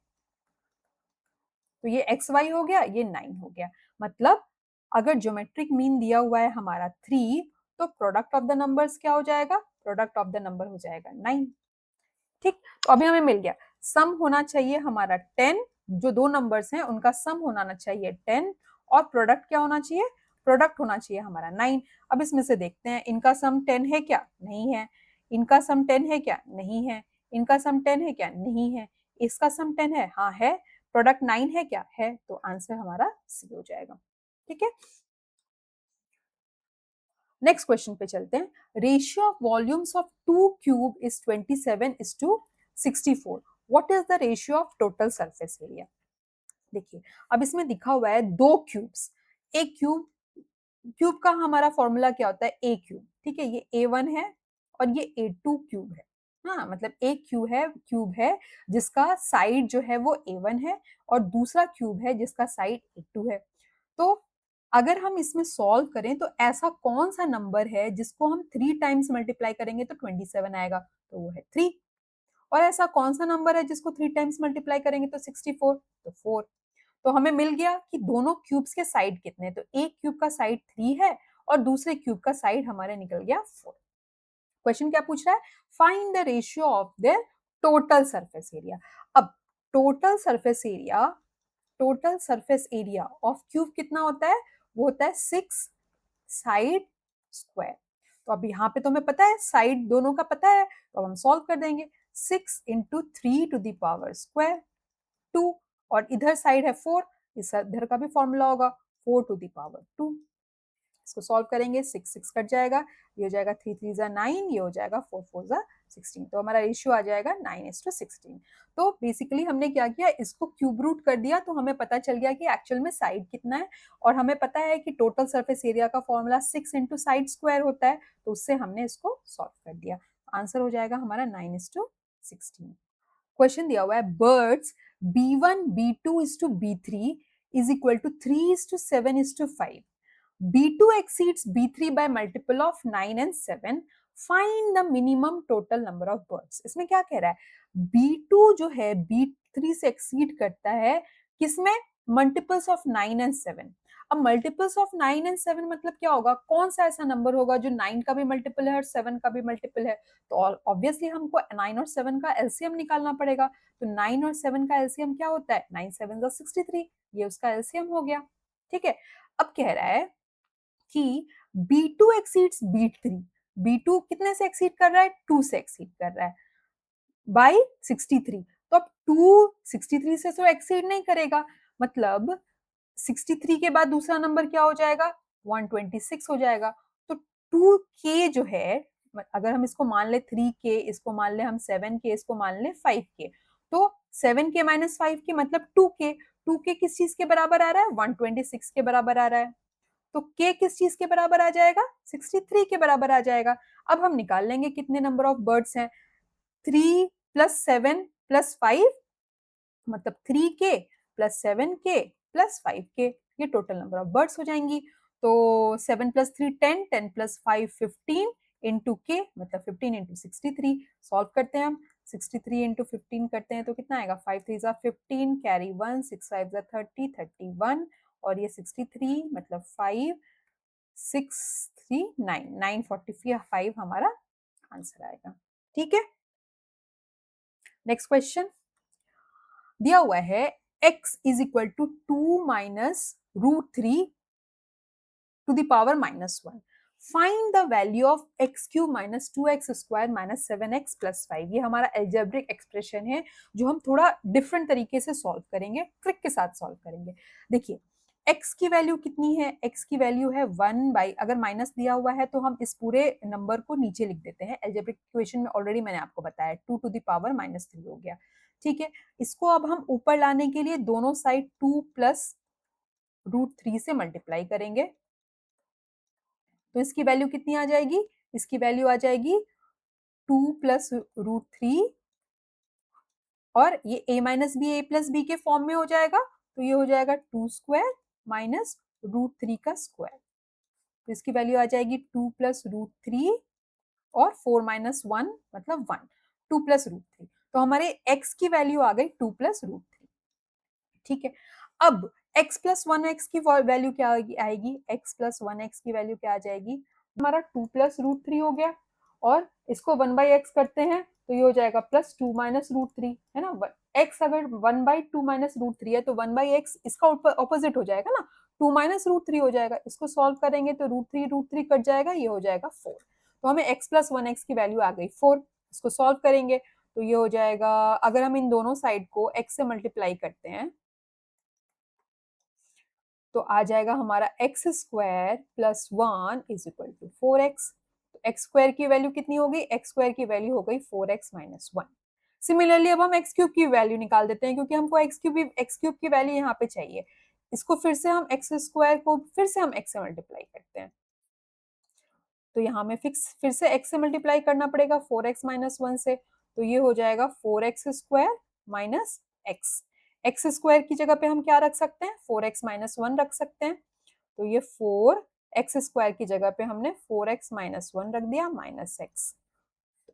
तो ये एक्स वाई हो गया, ये 9 हो गया। मतलब अगर ज्योमेट्रिक मीन दिया हुआ है हमारा 3 तो प्रोडक्ट ऑफ द नंबर्स क्या हो जाएगा, प्रोडक्ट ऑफ द नंबर हो जाएगा 9। ठीक, तो अभी हमें मिल गया, सम होना चाहिए हमारा 10, जो दो नंबर्स हैं उनका सम होना चाहिए 10, और प्रोडक्ट क्या होना चाहिए, प्रोडक्ट होना चाहिए हमारा 9। अब इसमें से देखते हैं इनका सम 10 है क्या, नहीं है, इनका सम 10 है क्या, नहीं है, इनका सम 10 है क्या, नहीं है, इसका सम 10 है, हाँ है, प्रोडक्ट 9 है क्या, है, तो आंसर हमारा सी हो जाएगा। ठीक है, नेक्स्ट क्वेश्चन पे चलते हैं। Ratio of volumes of two cube is 27:64। What is the ratio of total surface area. देखिए अब इसमें दिखा हुआ है दो क्यूब्स, एक क्यूब, क्यूब का हमारा फॉर्मूला क्या होता है ए क्यूब। ठीक है, ये A1 है और ये A2 क्यूब है। हाँ, मतलब एक क्यूब है जिसका साइड जो है वो A1 है और दूसरा क्यूब है जिसका साइड A2 है। तो अगर हम इसमें सॉल्व करें तो ऐसा कौन सा नंबर है जिसको हम 3 टाइम्स मल्टीप्लाई करेंगे तो 27 आएगा, तो वो है 3। और ऐसा कौन सा नंबर है जिसको 3 टाइम्स मल्टीप्लाई करेंगे तो 64, तो 4। तो हमें मिल गया कि दोनों क्यूब्स के साइड कितने, तो एक क्यूब का साइड 3 है और दूसरे क्यूब का साइड हमारे निकल गया 4। क्वेश्चन क्या पूछ रहा है, find the ratio of the total surface area. अब total surface area, total surface area of cube कितना होता है, वो होता है 6 साइड स्क्वायर। तो अब यहाँ पे तो हमें पता है, साइड दोनों का पता है, तो अब हम सॉल्व कर देंगे। 6 into 3 to the power square 2, और इधर साइड है 4, इधर का भी फॉर्मूला होगा 4 टू द पावर 2। इसको सॉल्व करेंगे, 6 6 कट जाएगा, ये हो जाएगा 3 3 जा 9, ये हो जाएगा 4 4 जा 16। तो हमारा रेशियो आ जाएगा 9:16। तो बेसिकली हमने क्या किया, इसको क्यूब रूट कर दिया, तो हमें पता चल गया कि एक्चुअल में साइड कितना है, और हमें पता है कि टोटल सरफेस एरिया का फॉर्मूला 6 इंटू साइड स्क्वायर होता है, तो उससे हमने इसको सॉल्व कर दिया। आंसर हो जाएगा हमारा 9:16। क्वेश्चन दिया हुआ है, birds B1 B2 is to B3 is equal to 3 is to 7 is to 5. B2 exceeds B3 by multiple of 9 and 7. Find the minimum total number of birds. इसमें क्या कह रहा है, B2 जो है B3 से एक्सीड करता है किसमें, मल्टीपल्स ऑफ 9 एंड 7। अब मल्टीपल्स ऑफ 9 एंड 7 मतलब क्या होगा, कौन सा ऐसा नंबर होगा जो 9 का भी मल्टीपल है और 7 का भी मल्टीपल है। तो ऑब्वियसली हमको 9 और 7 का एलसीएम निकालना पड़ेगा। तो 9 और 7 का एलसीएम क्या होता है, 9 7 63, ये उसका एलसीएम हो गया। ठीक है, अब कह रहा है कि B2 एक्सीड्स B3, B2 कितने से एक्सीड कर रहा है, 2 से एक्सीड कर रहा है बाई 63। तो अब 2 63 से तो एक्सीड नहीं करेगा, मतलब 63 के बाद दूसरा नंबर क्या हो जाएगा, 126 हो जाएगा। तो 2k जो है, अगर हम इसको मान ले 3k, इसको मान ले हम 7k, इसको मान ले 5k, तो 7k माइनस 5k मतलब 2k। 2k किस चीज के बराबर आ रहा है, 126 के बराबर आ रहा है। तो k किस चीज के बराबर आ जाएगा, 63 के बराबर आ जाएगा। अब हम निकाल लेंगे कितने नंबर ऑफ बर्ड्स हैं, 3 प्लस 7 प्लस 5 मतलब 3k plus 7k plus 5k, ये टोटल नंबर ऑफ बर्ड्स हो जाएंगी। तो 7 प्लस 3 10, 10 प्लस 5 15 इंटू के मतलब 15 इंटू 63। सॉल्व करते हैं हम, 63 इंटू 15 करते हैं तो कितना आएगा, 5 3 जा 15, कैरी 1, 6 5 जा 30, 31, और ये 63 मतलब 5 6 3 9, 945 हमारा आंसर आएगा। ठीक है, नेक्स्ट क्वेश्चन दिया हुआ है, x is equal to 2 minus root 3 to the power -1। Find the value of X cube minus 2x square minus 7x plus 5। ये हमारा एल्जेब्रिक एक्सप्रेशन है जो हम थोड़ा डिफरेंट तरीके से सॉल्व करेंगे, ट्रिक के साथ सॉल्व करेंगे। देखिए x की वैल्यू कितनी है, x की वैल्यू है 1 बाई, अगर माइनस दिया हुआ है तो हम इस पूरे नंबर को नीचे लिख देते हैं। एल्जेब्रिक इक्वेशन में ऑलरेडी मैंने आपको बताया 2 टू द पावर -3 हो गया। ठीक है, इसको अब हम ऊपर लाने के लिए दोनों साइड 2 प्लस रूट 3 से मल्टीप्लाई करेंगे, तो इसकी वैल्यू कितनी आ जाएगी, इसकी वैल्यू आ जाएगी 2 प्लस रूट 3, और ये a minus B A plus B के फॉर्म में हो जाएगा, तो ये हो जाएगा 2 स्क्वायर माइनस रूट 3 का स्क्वायर। तो इसकी वैल्यू आ जाएगी 2 प्लस रूट 3 और 4 माइनस 1 मतलब 1, 2 प्लस रूट 3। तो हमारे x की वैल्यू आ गई 2 प्लस रूट 3। ठीक है, अब x प्लस 1x की वैल्यू क्या आएगी, x प्लस 1x की वैल्यू क्या आ जाएगी, हमारा 2 प्लस रूट 3 हो गया, और इसको 1 बाई एक्स करते हैं तो ये हो जाएगा प्लस 2 माइनस रूट 3, है ना। x अगर 1 बाई 2 माइनस रूट 3 है तो 1 बाई एक्स इसका ऑपोजिट हो जाएगा ना, 2 माइनस रूट 3 हो जाएगा। इसको सॉल्व करेंगे तो रूट 3 कट जाएगा, ये हो जाएगा 4। तो हमें x प्लस 1x की वैल्यू आ गई 4। इसको सॉल्व करेंगे तो ये हो जाएगा, अगर हम इन दोनों साइड को x से मल्टीप्लाई करते हैं तो आ जाएगा हमारा X square plus 1 is equal to 4x। तो एक्स स्क्वायर की वैल्यू कितनी हो गई, एक्स स्क्वायर की वैल्यू हो गई 4x माइनस 1। सिमिलरली अब हम एक्स क्यूब की वैल्यू निकाल देते हैं, क्योंकि हमको एक्स क्यूब की वैल्यू यहाँ पे चाहिए। इसको फिर से हम एक्स स्क्वायर को फिर से हम एक्स से मल्टीप्लाई करते हैं, तो यहाँ में फिर से x से मल्टीप्लाई करना पड़ेगा 4x माइनस 1 से, तो ये हो जाएगा 4x square minus x. X square की जगह पे हम क्या रख सकते हैं, 4x माइनस 1 रख सकते हैं, तो ये 4x स्क्वायर की जगह पे हमने 4x माइनस 1 रख दिया माइनस एक्स।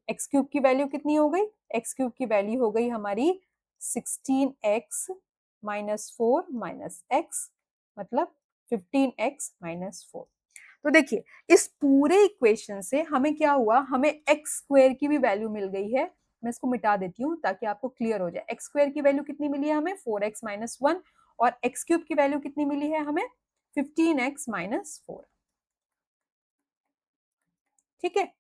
एक्स क्यूब की वैल्यू कितनी हो गई, एक्स क्यूब की वैल्यू हो गई हमारी 16x माइनस 4 माइनस एक्स, मतलब 15x माइनस 4। तो देखिए इस पूरे इक्वेशन से हमें क्या हुआ, हमें एक्स स्क्वायर की भी वैल्यू मिल गई है। मैं इसको मिटा देती हूँ ताकि आपको क्लियर हो जाए। एक्स स्क्वायर की वैल्यू कितनी मिली है हमें, 4x माइनस 1, और एक्स क्यूब की वैल्यू कितनी मिली है हमें, 15x माइनस 4। ठीक है,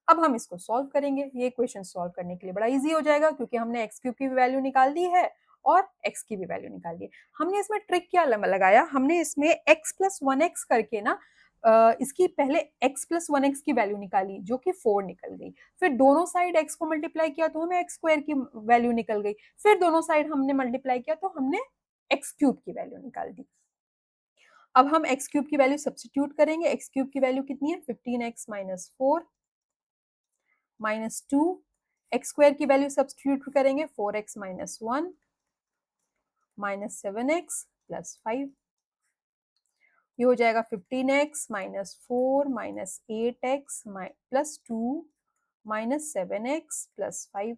अब हम इसको सॉल्व करेंगे। ये इक्वेशन सॉल्व करने के लिए बड़ा इजी हो जाएगा क्योंकि हमने एक्स क्यूब की भी वैल्यू निकाल दी है और एक्स की भी वैल्यू निकाल दी है। हमने इसमें ट्रिक क्या लगाया, हमने इसमें x प्लस 1x करके ना इसकी पहले x प्लस 1x की वैल्यू निकाली जो कि 4 निकल गई, फिर दोनों साइड x को मल्टीप्लाई किया तो हमें x स्क्वायर की वैल्यू निकल गई, फिर दोनों साइड हमने मल्टीप्लाई किया तो हमने x क्यूब की वैल्यू निकाल दी। अब हम x क्यूब की वैल्यू सब्स्टिट्यूट करेंगे। x क्यूब की वैल्यू कितनी है, 15x minus 4 minus 2, x square की वैल्यू सब्स्टिट्यूट करेंगे, 4x minus 1 minus 7x plus 5, ये हो जाएगा 15x minus 4 minus 8x plus 2 minus 7x plus 5।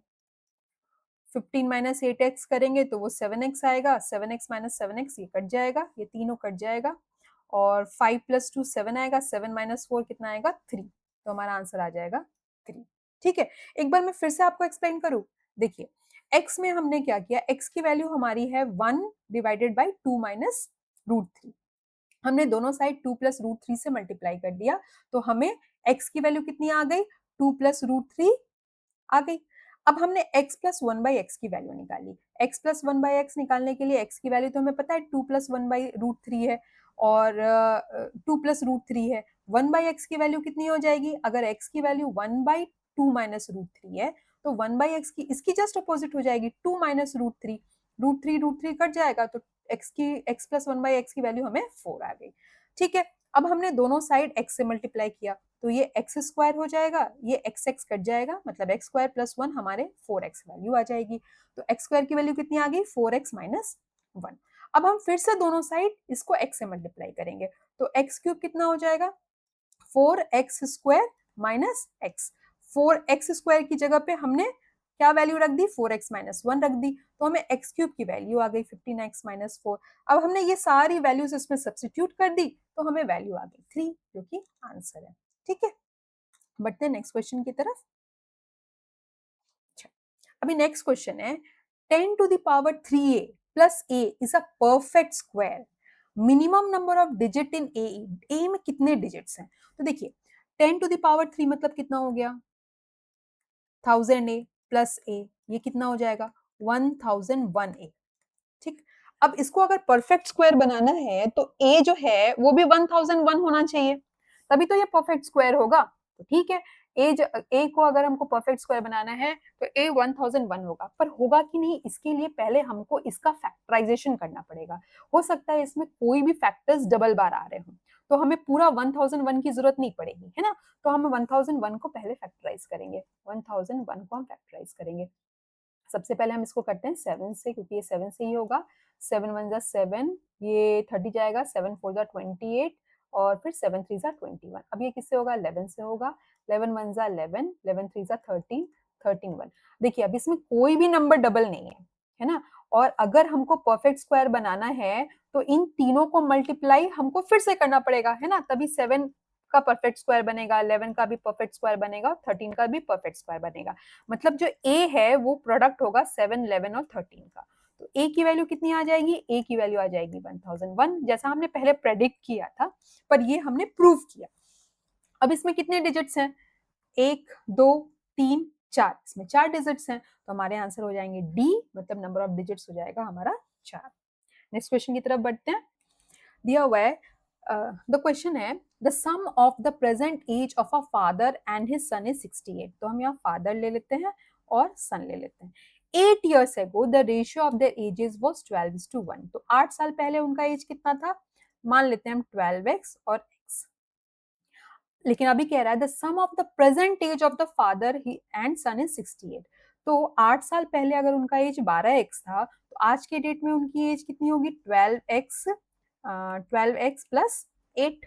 15 minus 8x करेंगे तो वो 7x आएगा, 7x माइनस 7x ये कट जाएगा, ये तीनों कट जाएगा, और 5 प्लस 2 7 आएगा, 7 माइनस 4 कितना आएगा 3, तो हमारा आंसर आ जाएगा 3। ठीक है, एक बार मैं फिर से आपको एक्सप्लेन करूं। देखिए x में हमने क्या किया, x की वैल्यू हमारी है 1 डिवाइडेड बाई 2 माइनस रूट 3, हमने दोनों साइड 2 प्लस रूट 3 से मल्टीप्लाई कर दिया, तो हमें x की वैल्यू कितनी आ गई, 2 प्लस रूट 3 आ गई। अब हमने x प्लस 1 बाई एक्स की वैल्यू निकाली। x प्लस 1 बाई एक्स निकालने के लिए x की वैल्यू तो हमें पता है 2 प्लस 1 बाई रूट 3 है, और 2 प्लस रूट 3 है। 1 बाई एक्स की वैल्यू कितनी हो जाएगी, अगर x की वैल्यू 1 बाई 2 माइनस रूट 3 है तो 1 बाई एक्स की इसकी जस्ट अपोजिट हो जाएगी 2 माइनस रूट 3 कट जाएगा, तो x प्लस 1 बाई एक्स की वैल्यू हमें 4 आ गई। ठीक है, अब हमने दोनों साइड x से मल्टीप्लाई किया तो ये एक्स स्क्वायर हो जाएगा, ये एक्स एक्स कट जाएगा, मतलब एक्स स्क्वायर प्लस 1 हमारे 4x वैल्यू आ जाएगी। तो एक्स स्क्वायर की वैल्यू कितनी आ गई, 4x माइनस 1। अब हम फिर से दोनों साइड इसको x से मल्टीप्लाई करेंगे तो एक्स क्यूब कितना हो जाएगा, 4x square minus x. 4x square की जगह पे हमने क्या वैल्यू रख दी, 4x माइनस 1 रख दी, तो हमें x क्यूब की वैल्यू आ गई 15x माइनस 4। अब हमने ये सारी वैल्यूज इसमें सब्स्टिट्यूट कर दी तो हमें वैल्यू आ गई 3, जो कि आंसर है। ठीक है, बढ़ते हैं नेक्स्ट क्वेश्चन की तरफ। अभी नेक्स्ट क्वेश्चन है 10 to the power 3a plus a is a perfect square, minimum number of digit in A में कितने डिजिट्स हैं। तो देखिए 10 टू द पावर 3 मतलब कितना हो गया, 1000a प्लस a, ये कितना हो जाएगा 1001a। ठीक, अब इसको अगर परफेक्ट स्क्वायर बनाना है तो a जो है वो भी 1001 होना चाहिए, तभी तो ये परफेक्ट स्क्वायर होगा। तो ठीक है, a को अगर हमको परफेक्ट स्क्वायर बनाना है तो a 1001 होगा, पर होगा कि नहीं इसके लिए पहले हमको इसका फैक्टराइजेशन करना पड़ेगा। हो सकता है इसमें कोई भी फैक्टर्स डबल बार आ रहे हो, तो हमें पूरा 1001 की जरूरत नहीं पड़ेगी, है ना। तो हम 1001 को पहले फैक्टराइज करेंगे, 1001 को हम फैक्टराइज करेंगे। सबसे पहले हम इसको करते हैं 7 से, क्योंकि ये 7 से ही होगा। 7 1 जा 7, ये 30 जाएगा, 7 4 जा 28, और फिर 7 3 जा 21। अब ये किससे होगा, 11 से होगा। 11 1 जा 11, 11 3 जा 13, 13 1। देखिए अब इसमें कोई भी नंबर डबल नहीं है ना। और अगर हमको परफेक्ट स्क्वायर बनाना है तो इन तीनों को मल्टीप्लाई हमको फिर से करना पड़ेगा, है ना, तभी 7 का परफेक्ट स्क्वायर बनेगा, 11 का भी परफेक्ट स्क्वायर बनेगा, 13 का भी परफेक्ट स्क्वायर बनेगा। मतलब जो a है वो प्रोडक्ट होगा 7 11 और 13 का। तो a की वैल्यू कितनी आ जाएगी, a की वैल्यू आ जाएगी 1001, जैसा हमने पहले प्रेडिक्ट किया था, पर ये हमने प्रूव किया। अब इसमें कितने डिजिट्स हैं, 1 2 3 4, इसमें 4 डिजिट्स हैं, तो हमारे आंसर हो जाएंगे डी, मतलब नंबर ऑफ डिजिट्स हो जाएगा हमारा 4। नेक्स्ट क्वेश्चन की तरफ बढ़ते हैं। दिया हुआ है द क्वेश्चन है the sum of the present age of a father and his son is 68। तो हम यहाँ फादर ले लेते हैं और सन ले लेते हैं। 8 years ago the ratio of their ages was 12:1। तो 8 साल पहले उनका एज कितना था, मान लेते हैं हम 12x और x। लेकिन अभी कह रहा है the sum of the present age of the father and son is 68। तो 8 साल पहले अगर उनका एज 12x था तो आज के डेट में उनकी एज कितनी होगी, 12x प्लस 8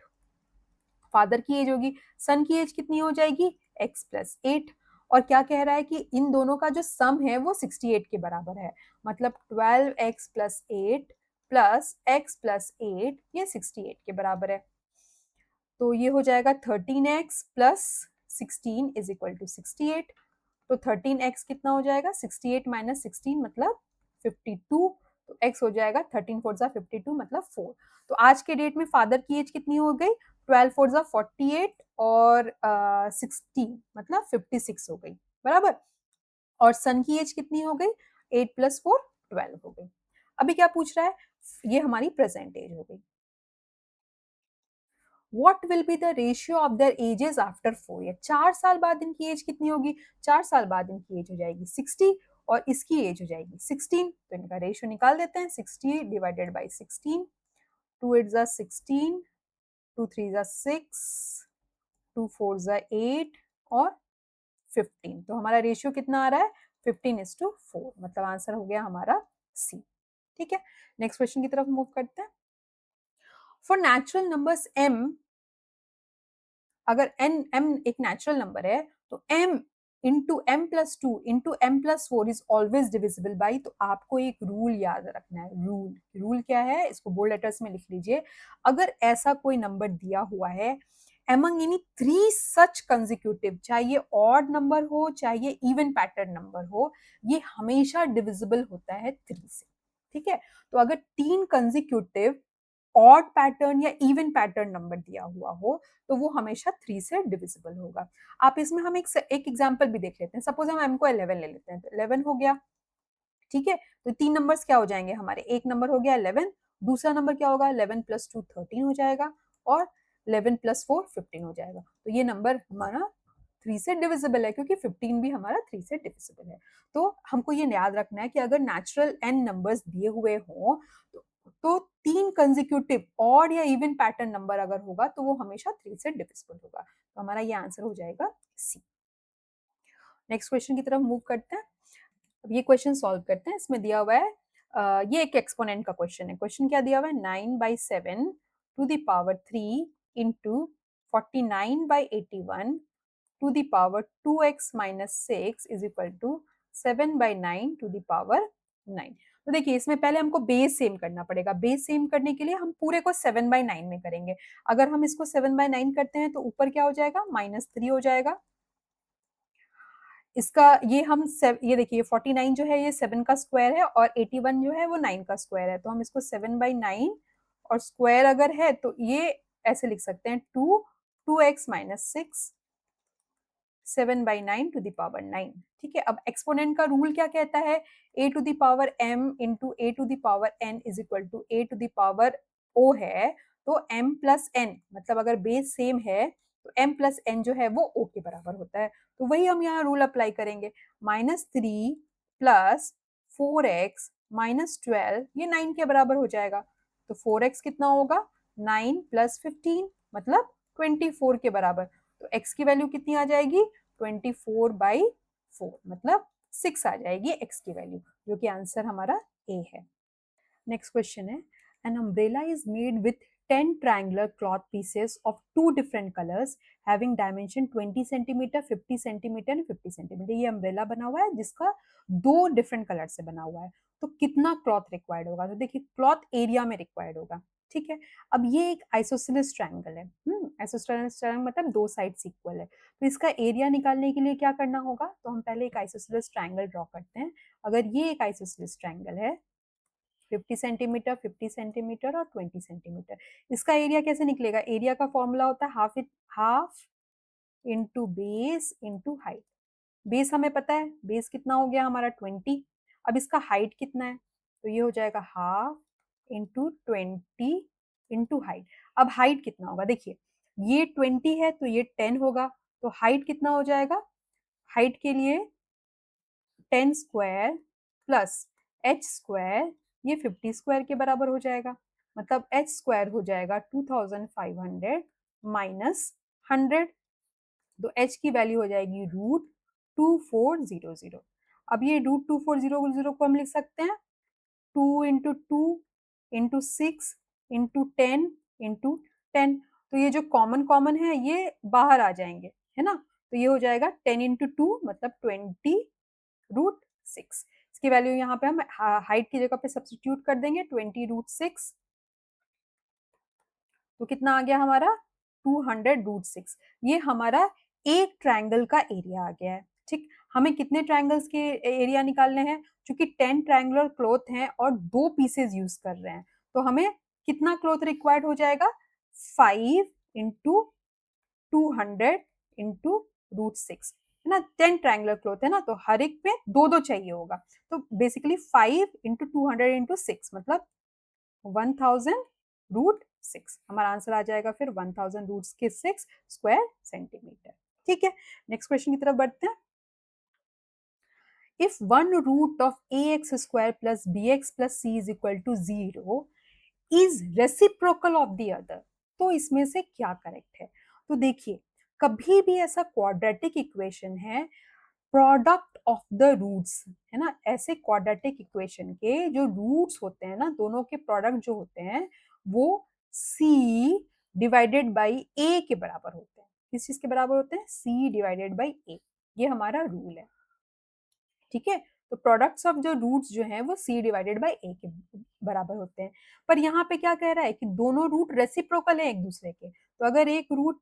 फादर की एज होगी। सन की एज कितनी हो जाएगी, x प्लस 8। और क्या कह रहा है कि इन दोनों का जो सम है वो 68 के बराबर है, मतलब 12x plus 8 plus x plus 8 ये 68 के बराबर है। तो ये हो जाएगा 13x plus 16 is equal to 68। तो 13x कितना हो जाएगा, 68 माइनस 16 मतलब 52। तो x हो जाएगा 13 फोर जा 52 मतलब 4। तो आज के डेट में फादर की एज कितनी हो गई, 12 फोर जा 48 और 16 मतलब 56 हो गई, बराबर। और सन की एज कितनी हो गई, 8 प्लस 4 12 हो गई। अभी क्या पूछ रहा है, ये हमारी प्रेजेंट एज हो गई। What will be the ratio of their ages after 4 years? 4 साल बाद इनकी एज कितनी होगी, 4 साल बाद इनकी एज हो जाएगी 60 और इसकी एज हो जाएगी 16। तो इनका रेशियो निकाल देते हैं, 60 डिवाइडेड बाई 16, 2 8 जा 16, 2 3 जा 6, 2 4 जा 8 और 15। तो हमारा रेशियो कितना आ रहा है, 15:4, मतलब आंसर हो गया हमारा सी। ठीक है, नेक्स्ट क्वेश्चन की तरफ मूव करते हैं। फॉर नेचुरल नंबर्स m, अगर m एक नेचुरल नंबर है तो m into M plus two into M plus four is always divisible by. तो आपको एक रूल याद रखना है। रूल क्या है, इसको बोल्ड लेटर्स में लिख लीजिए। अगर ऐसा कोई नंबर दिया हुआ है among any three such consecutive, चाहे ये ऑड नंबर हो चाहे ये इवन पैटर्न नंबर हो, ये हमेशा डिविजिबल होता है 3 से। ठीक है, तो अगर 3 कंजिक्यूटिव ऑड पैटर्न या इवन पैटर्न नंबर दिया हुआ हो तो वो हमेशा 3 से डिविजिबल होगा। आप इसमें हम एक एग्जांपल भी देख लेते हैं। सपोज हम m को 11 ले लेते हैं, तो 11 हो गया। ठीक है, तो 3 नंबर्स क्या हो जाएंगे हमारे, एक नंबर हो गया 11, दूसरा नंबर क्या होगा, 11 प्लस 2 13 हो जाएगा और 11 प्लस 4 15 हो जाएगा। तो ये नंबर हमारा 3 से डिविजिबल है, क्योंकि 15 भी हमारा 3 से डिविजिबल है। तो हमको ये याद रखना है कि अगर नेचुरल n नंबर्स दिए हुए हों तो 3 कंजिक्यूटिव ऑड या इवन पैटर्न नंबर अगर होगा तो वो हमेशा 3 से डिविजिबल होगा। तो हमारा ये आंसर हो जाएगा सी। नेक्स्ट क्वेश्चन की तरफ मूव करते हैं। अब ये क्वेश्चन सॉल्व करते हैं। इसमें दिया हुआ है ये एक एक्सपोनेंट का क्वेश्चन है। क्वेश्चन क्या दिया हुआ है, 9/7 to the power 3 into 49/81 to the power 2x minus 6 is equal to 7/9 to the power 9। तो देखिए इसमें पहले हमको बेस सेम करना पड़ेगा। बेस सेम करने के लिए हम पूरे को 7/9 में करेंगे। अगर हम इसको 7/9 करते हैं तो ऊपर क्या हो जाएगा, -3 हो जाएगा। इसका ये हम ये देखिए 49 जो है ये 7 का स्क्वायर है और 81 जो है वो 9 का स्क्वायर है। तो हम इसको 7/9 और स्क्वायर अगर है तो ये ऐसे लिख सकते हैं 2x minus 6 7/9 to the power 9। ठीक है, अब एक्सपोनेंट का रूल क्या कहता है, a to the power m into a to the power n is equal to a to the power o है। तो m प्लस n, मतलब अगर बेस सेम है तो m प्लस n जो है वो o के बराबर होता है। तो वही हम यहाँ रूल अप्लाई करेंगे। -3 प्लस 4x माइनस 12 ये 9 के बराबर हो जाएगा। तो 4x कितना होगा, 9 प्लस 15 मतलब 24 के बराबर। तो x की वैल्यू कितनी आ जाएगी, 24/4 मतलब 6 आ जाएगी x की वैल्यू, जो कि आंसर हमारा ए है। नेक्स्ट क्वेश्चन है, an umbrella is made with 10 triangular cloth pieces of two different colors having dimension 20 cm, 50 cm and 50 cm। ये अम्ब्रेला बना हुआ है जिसका 2 डिफरेंट कलर से बना हुआ है। तो कितना क्लॉथ रिक्वायर्ड होगा, तो देखिए क्लॉथ एरिया में रिक्वायर्ड होगा। ठीक है, अब ये एक आइसोसेलेस ट्रायंगल है। आइसोसेलेस ट्रायंगल मतलब 2 साइड्स इक्वल है। तो इसका एरिया निकालने के लिए क्या करना होगा, तो हम पहले एक आइसोसेलेस ट्रायंगल ड्रॉ करते हैं। अगर ये एक आइसोसेलेस ट्रायंगल है 50 सेंटीमीटर, 50 सेंटीमीटर और 20 सेंटीमीटर, इसका एरिया कैसे निकलेगा, एरिया का फॉर्मूला होता है half into base into height. Base हमें पता है, बेस कितना हो गया हमारा 20। अब इसका हाइट कितना है, तो ये हो जाएगा हाफ इंटू 20 इंटू हाइट। अब हाइट कितना होगा, देखिए ये 20 है तो ये 10 होगा। तो हाइट कितना हो जाएगा, हाइट के लिए 10 स्क्वायर प्लस एच स्क्वायर, ये 50 स्क्वायर के बराबर हो जाएगा। मतलब एच स्क्वायर हो जाएगा 2500 माइनस 100। तो एच की वैल्यू हो जाएगी √2400। अब ये √2400 को हम लिख सकते हैं 2 × 2 × 6 × 10 × 10। तो ये जो कॉमन कॉमन है ये बाहर आ जाएंगे, है ना। तो ये हो जाएगा 10 इंटू 2 मतलब 20√6। इसकी वैल्यू यहाँ पे हम हाइट की जगह पे सब्सटीट्यूट कर देंगे 20√6, तो कितना आ गया हमारा 200√6। ये हमारा एक ट्रायंगल का एरिया आ गया है। ठीक, हमें कितने ट्रायंगल्स के एरिया निकालने हैं? क्योंकि 10 ट्रायंगुलर क्लॉथ हैं और 2 पीसेस यूज कर रहे हैं, तो हमें कितना क्लॉथ रिक्वायर्ड हो जाएगा? 5 इंटू 200 इंटू √6, है ना। 10 ट्रायंगुलर क्लॉथ है ना, तो हर एक में दो दो चाहिए होगा। तो बेसिकली 5 इंटू 200 इंटू 6 मतलब 1000√6। हमारा आंसर आ जाएगा फिर 1000√6 स्क्वायर सेंटीमीटर। ठीक है, नेक्स्ट क्वेश्चन की तरफ बढ़ते हैं। If one root of ax square plus bx plus c is equal to 0 is reciprocal of the other, तो इसमें से क्या करेक्ट है? तो देखिए, कभी भी ऐसा क्वाड्रेटिक इक्वेशन है, प्रोडक्ट ऑफ द रूट्स, है ना, ऐसे क्वाड्रेटिक इक्वेशन के जो रूट्स होते हैं ना, दोनों के प्रोडक्ट जो होते हैं वो c डिवाइडेड बाई a के बराबर होते हैं। किस चीज के बराबर होते हैं? c divided by a। ये हमारा रूल है। ठीक है, तो प्रोडक्ट्स ऑफ जो रूट्स जो हैं वो c डिवाइडेड बाई a के बराबर होते हैं। पर यहाँ पे क्या कह रहा है कि दोनों रूट रेसिप्रोकल है एक दूसरे के। तो अगर एक रूट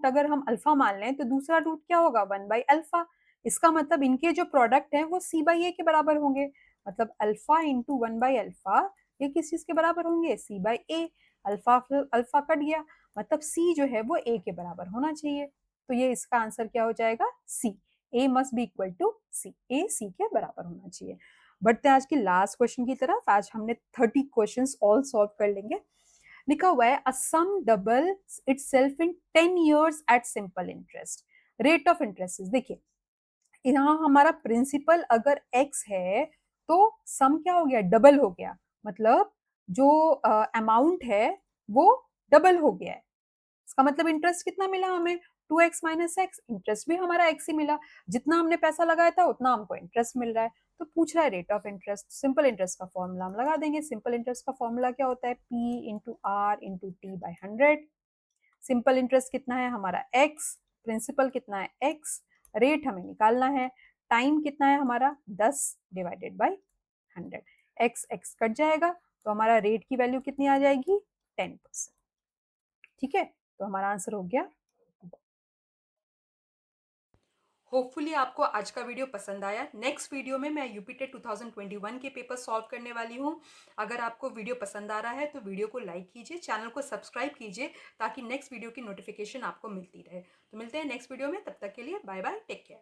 अगर हम अल्फा मान लें तो दूसरा रूट क्या होगा? 1/अल्फा। इसका मतलब इनके जो प्रोडक्ट है वो c/a के बराबर होंगे। मतलब अल्फा इंटू 1/अल्फा ये किस चीज के बराबर होंगे? c/a। अल्फा अल्फा कट गया, मतलब c जो है वो a के बराबर होना चाहिए। तो ये इसका आंसर क्या हो जाएगा? c। a must be equal to c। a c के बराबर होना चाहिए। बढ़ते हैं आज की लास्ट क्वेश्चन की तरफ। आज हमने 30 क्वेश्चंस ऑल सॉल्व कर लेंगे। लिखा हुआ है, a sum double itself in 10 years at simple interest. Rate of interest. देखिए, यहाँ हमारा प्रिंसिपल अगर x है तो सम क्या हो गया? डबल हो गया। मतलब जो अमाउंट है वो डबल हो गया है। इसका मतलब इंटरेस्ट कितना मिला हमें? 2x minus x. इंटरेस्ट भी हमारा x ही मिला। जितना हमने पैसा लगाया था उतना हमको इंटरेस्ट मिल रहा है। तो पूछ रहा है rate of interest. Simple interest का फॉर्मूला हम लगा देंगे। सिंपल इंटरेस्ट का फॉर्मूला क्या होता है? p into R into T by 100। Simple interest कितना है हमारा? x। प्रिंसिपल कितना है? x। रेट हमें निकालना है। टाइम कितना है हमारा? 10 divided by 100। x x cut जाएगा तो हमारा रेट की वैल्यू कितनी आ जाएगी? 10%। ठीक है, तो हमारा आंसर हो गया। होपफुली आपको आज का वीडियो पसंद आया। नेक्स्ट वीडियो में मैं यूपीटेट 2021 के पेपर सॉल्व करने वाली हूँ। अगर आपको वीडियो पसंद आ रहा है तो वीडियो को लाइक कीजिए, चैनल को सब्सक्राइब कीजिए ताकि नेक्स्ट वीडियो की नोटिफिकेशन आपको मिलती रहे। तो मिलते हैं नेक्स्ट वीडियो में, तब तक के लिए बाय बाय, टेक केयर।